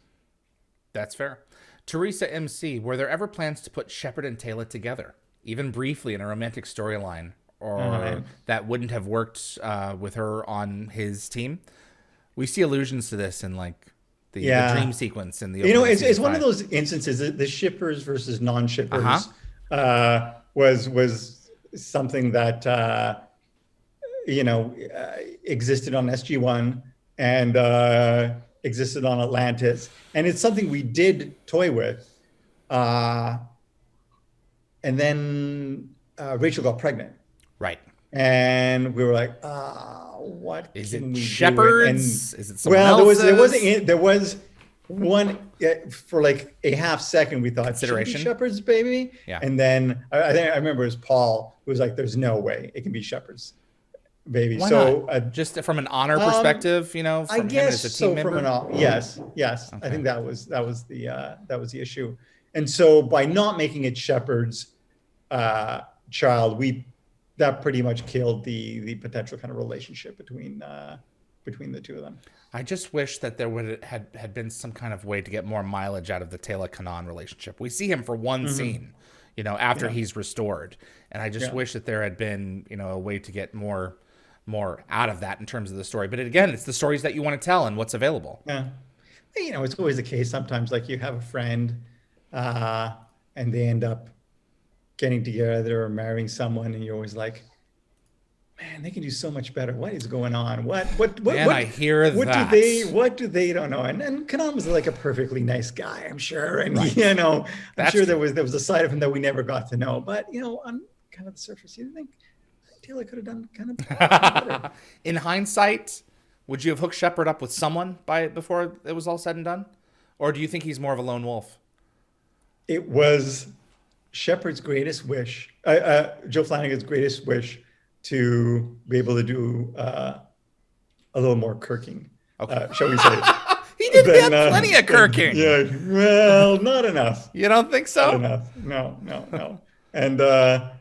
That's fair. Teresa MC, were there ever plans to put Sheppard and Teyla together, even briefly, in a romantic storyline, or that wouldn't have worked with her on his team? We see allusions to this in like the dream sequence in the it's one of those instances that the shippers versus non-shippers was something that existed on SG-1 and existed on Atlantis, and it's something we did toy with, and then Rachel got pregnant, right? And we were like, what is it? Shepherds? Is it someone else's? There was one for like a half second. We thought consideration Shepherds, baby. Yeah. And then I remember it was Paul who was like, "There's no way it can be Shepherds, baby." Why not? Just from an honor perspective, from I guess him as a team member. Yes. Okay. I think that was the issue. And so by not making it Shepard's child, that pretty much killed the potential kind of relationship between the two of them. I just wish that there would had been some kind of way to get more mileage out of the Teyla Kanan relationship. We see him for one scene, after he's restored, and I just wish that there had been a way to get more out of that in terms of the story. But again, it's the stories that you want to tell and what's available. Yeah, it's always the case. Sometimes, like, you have a friend, and they end up getting together or marrying someone, and you're always like, man, they can do so much better. What is going on? What? I hear that. What do they don't know? And Kanan was like a perfectly nice guy, I'm sure. And I'm sure there was a side of him that we never got to know. But on kind of the surface, you think Teyla could have done kind of better. In hindsight, would you have hooked Sheppard up with someone before it was all said and done? Or do you think he's more of a lone wolf? It was Sheppard's greatest wish, Joe Flanagan's greatest wish, to be able to do a little more kirking, shall we say. He He did get plenty of kirking. Yeah, well, not enough. You don't think so? Not enough. No. And I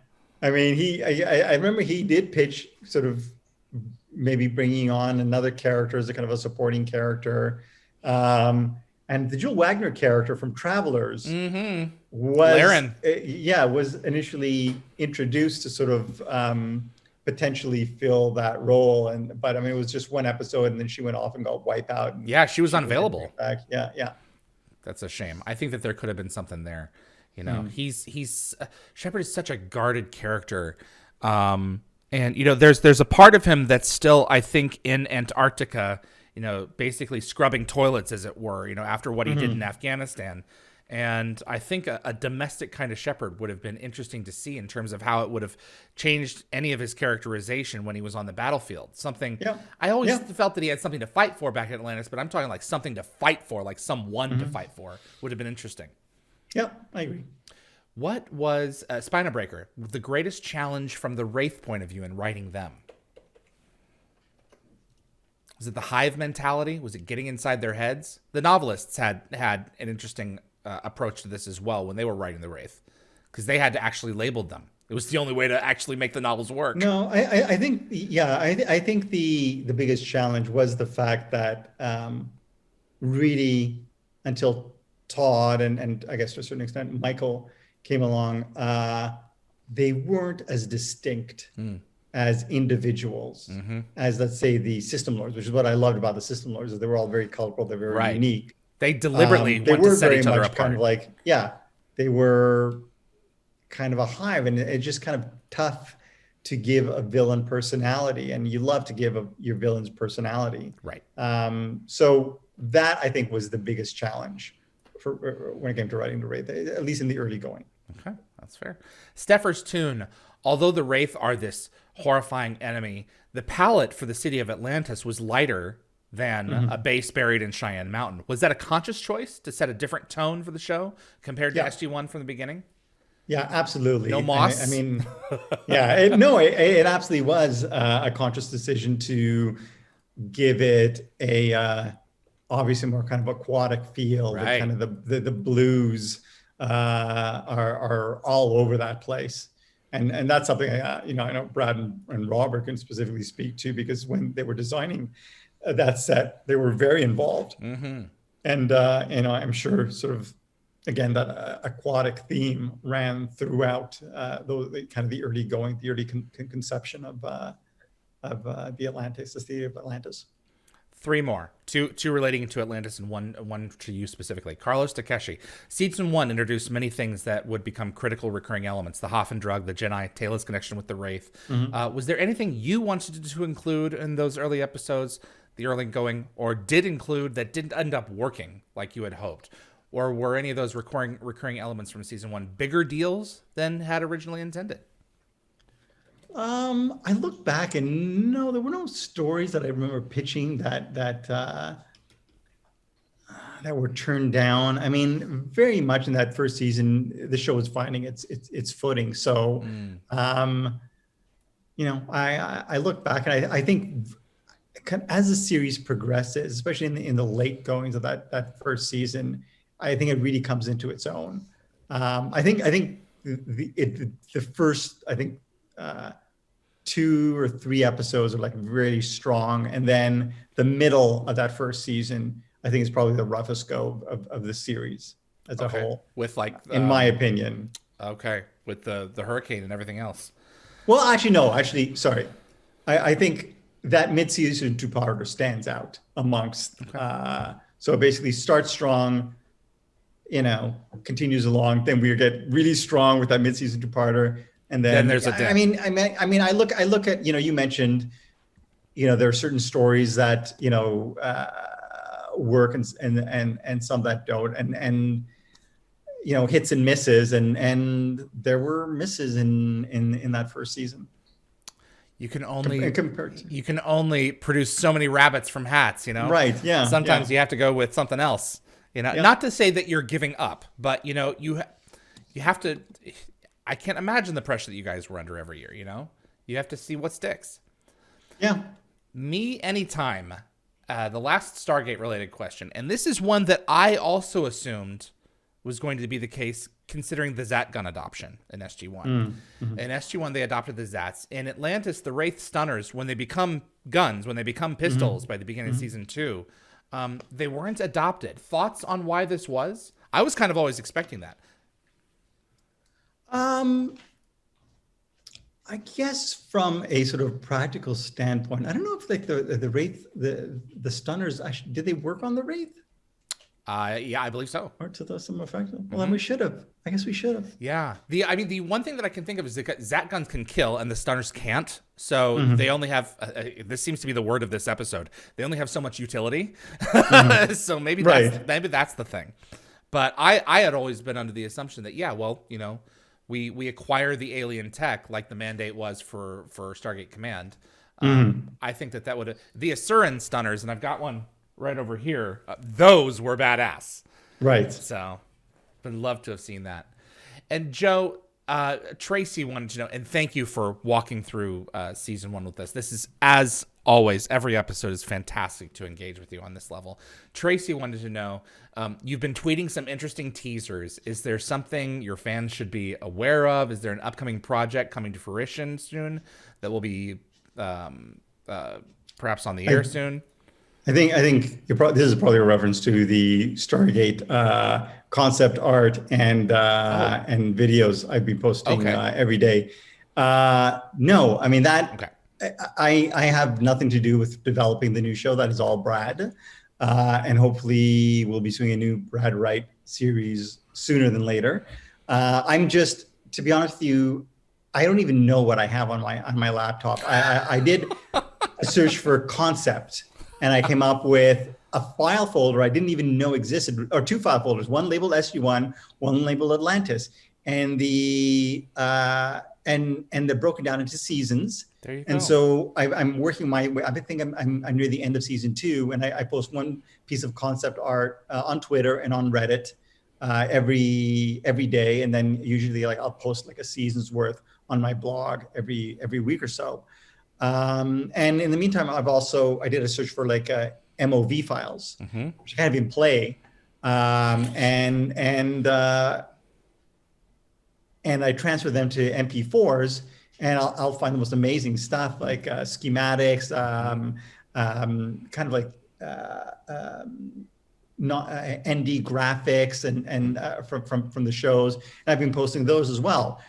mean, I remember he did pitch sort of maybe bringing on another character as a kind of a supporting character. And the Jill Wagner character from Travelers was initially introduced to sort of potentially fill that role. But I mean, it was just one episode, and then she went off and got Wipeout. Yeah, she was unavailable. Yeah. That's a shame. I think that there could have been something there. You know, he's Sheppard is such a guarded character. And you know, there's a part of him that's still, I think, in Antarctica, you know, basically scrubbing toilets, as it were, you know, after what he did in Afghanistan. And I think a domestic kind of Sheppard would have been interesting to see in terms of how it would have changed any of his characterization when he was on the battlefield. I always felt that he had something to fight for back in Atlantis, but I'm talking like something to fight for, like someone to fight for, would have been interesting. Yeah, I agree. What was Spina Breaker, the greatest challenge from the Wraith point of view in writing them? Was it the hive mentality? Was it getting inside their heads? The novelists had an interesting approach to this as well when they were writing the Wraith, because they had to actually label them. It was the only way to actually make the novels work. No, I think the biggest challenge was the fact that really until Todd and I guess to a certain extent Michael came along, they weren't as distinct as individuals as, let's say, the System Lords, which is what I loved about the System Lords, is they were all very colorful, they're very unique. They deliberately want to set each other apart. Kind of like, they were kind of a hive, and it's just kind of tough to give a villain personality, and you love to give your villain's personality. Right. So that, I think, was the biggest challenge when it came to writing the Wraith, at least in the early going. Okay, that's fair. Steffer's Tune. Although the Wraith are this horrifying enemy, the palette for the city of Atlantis was lighter than a base buried in Cheyenne Mountain. Was that a conscious choice to set a different tone for the show compared to SG-1 from the beginning? Yeah, absolutely. No moss? I mean, it absolutely was a conscious decision to give it a obviously more kind of aquatic feel. Right. Kind of the blues are all over that place. And that's something, I know Brad and Robert can specifically speak to, because when they were designing that set, they were very involved. And, I'm sure sort of, again, that aquatic theme ran throughout the early conception of the Atlantis, the city of Atlantis. Three more, two relating to Atlantis and one to you specifically. Carlos Takeshi. Season 1 introduced many things that would become critical recurring elements. The Hoffen drug, the Genii, Teyla's connection with the Wraith. Was there anything you wanted to include in those early episodes, the early going, or did include that didn't end up working like you had hoped? Or were any of those recurring elements from season 1 bigger deals than had originally intended? I look back and no, there were no stories that I remember pitching that were turned down. I mean, very much in that first season, the show was finding its footing. So, I look back and I think as the series progresses, especially in the late goings of that first season, I think it really comes into its own. I think the first 2 or 3 episodes are like really strong, and then the middle of that first season, I think, is probably the roughest go of the series as a whole. With in my opinion. Okay, with the hurricane and everything else. Well, actually, sorry. I think that mid-season 2-parter stands out amongst. So it basically starts strong, continues along. Then we get really strong with that mid-season 2-parter. And then there's a dip. I mean, I look at, you mentioned, there are certain stories that, work and some that don't, and hits and misses, and there were misses in that first season. You can only produce so many rabbits from hats, Right. Yeah. Sometimes you have to go with something else, not to say that you're giving up, but you have to. I can't imagine the pressure that you guys were under every year, You have to see what sticks. Yeah. Me, anytime. the last Stargate related question, and this is one that I also assumed was going to be the case considering the Zat gun adoption in SG-1. In SG-1, they adopted the Zats. In Atlantis, the Wraith Stunners, when they become guns, when they become pistols by the beginning of season 2, they weren't adopted. Thoughts on why this was? I was kind of always expecting that. I guess from a sort of practical standpoint, I don't know if like the Wraith, the Stunners, did they work on the Wraith? Yeah, I believe so. Or to some effect? Well, then we should have. I guess we should have. Yeah. The one thing that I can think of is that Zat guns can kill and the Stunners can't. So they only have, this seems to be the word of this episode, they only have so much utility. So maybe that's the thing. But I had always been under the assumption that, yeah, well, you know, we acquire the alien tech like the mandate was for Stargate Command. I think that would, the Asuran Stunners, and I've got one right over here, those were badass. Right. So would love to have seen that. And Joe, Tracy wanted to know, and thank you for walking through season 1 with us. This is, as always, every episode is fantastic to engage with you on this level. Tracy wanted to know, you've been tweeting some interesting teasers. Is there something your fans should be aware of? Is there an upcoming project coming to fruition soon that will be perhaps on the air soon? I think this is probably a reference to the Stargate concept art and videos I'd be posting every day. No, I mean that. Okay. I have nothing to do with developing the new show. That is all Brad, and hopefully we'll be doing a new Brad Wright series sooner than later. I'm just, to be honest with you, I don't even know what I have on my laptop. I did a search for concept. And I came up with a file folder I didn't even know existed, or 2 file folders, one labeled SG-1, one labeled Atlantis, and and they're broken down into seasons. There you go. And so I'm working my way. I think I'm near the end of season 2, and I post one piece of concept art on Twitter and on Reddit every day, and then usually I'll post like a season's worth on my blog every week or so. And in the meantime, I did a search for like MOV files, which are kind of in play, and I transfer them to MP4s, and I'll find the most amazing stuff like schematics, kind of like not ND graphics and from the shows. And I've been posting those as well.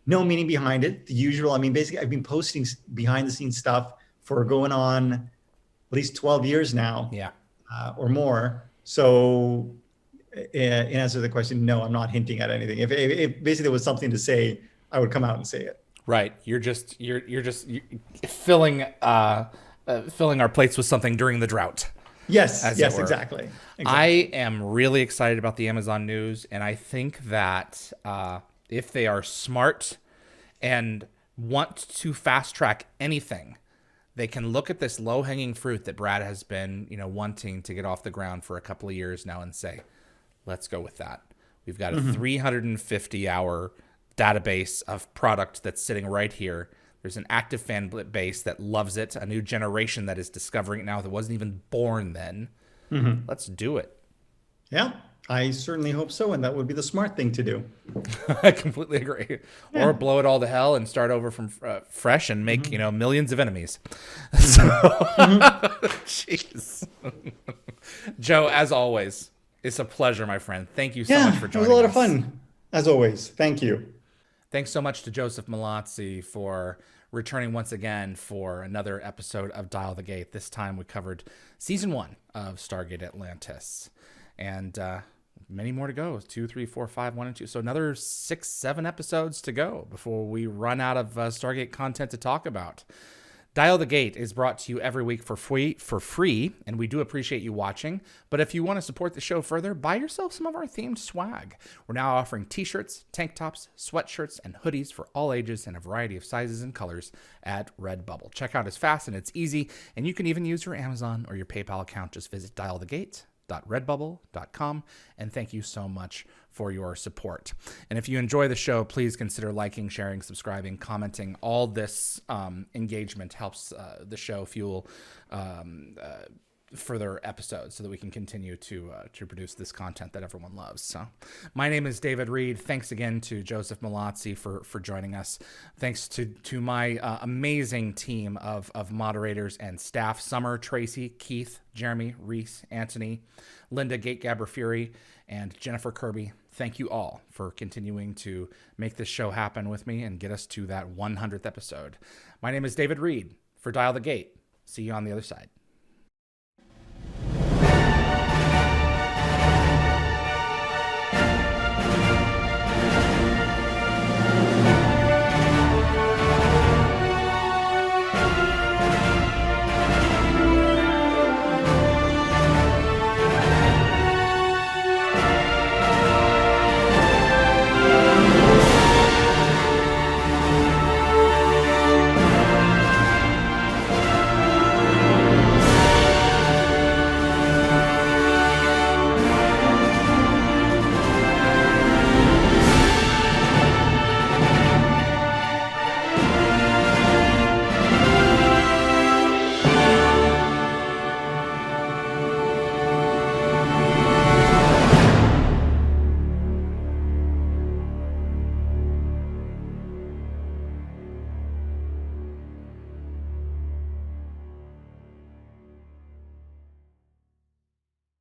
No meaning behind it. The usual. I mean, basically, I've been posting behind the scenes stuff for going on at least 12 years now, or more. So, in answer to the question, no, I'm not hinting at anything. If basically there was something to say, I would come out and say it. Right. You're just filling our plates with something during the drought. Yes. Yes. Exactly. I am really excited about the Amazon news, and I think that if they are smart and want to fast track anything, they can look at this low-hanging fruit that Brad has been, wanting to get off the ground for a couple of years now and say, let's go with that. We've got a 350-hour database of product that's sitting right here. There's an active fan base that loves it, a new generation that is discovering it now that wasn't even born then. Let's do it. Yeah. I certainly hope so, and that would be the smart thing to do. I completely agree. Yeah. Or blow it all to hell and start over from fresh and make millions of enemies. So, jeez. Joe, as always, it's a pleasure, my friend. Thank you so much for joining us. It was a lot of fun, as always. Thank you. Thanks so much to Joseph Mallozzi for returning once again for another episode of Dial the Gate. This time we covered season 1 of Stargate Atlantis. And many more to go. 2, 3, 4, 5, 1, and 2. So another 6, 7 episodes to go before we run out of Stargate content to talk about. Dial the Gate is brought to you every week for free, and we do appreciate you watching. But if you want to support the show further, buy yourself some of our themed swag. We're now offering t-shirts, tank tops, sweatshirts, and hoodies for all ages and a variety of sizes and colors at Redbubble. Checkout is fast and it's easy, and you can even use your Amazon or your PayPal account. Just visit dialthegate.com. shop.redbubble.com, and thank you so much for your support. And if you enjoy the show, please consider liking, sharing, subscribing, commenting. All this engagement helps the show fuel further episodes so that we can continue to produce this content that everyone loves. So my name is David Reed. Thanks again to Joseph Mallozzi for joining us. Thanks to my amazing team of moderators and staff: Summer, Tracy, Keith, Jeremy, Reese, Anthony, Linda Gategaber-Fury, and Jennifer Kirby. Thank you all for continuing to make this show happen with me and get us to that 100th episode. My name is David Reed for Dial the Gate. See you on the other side.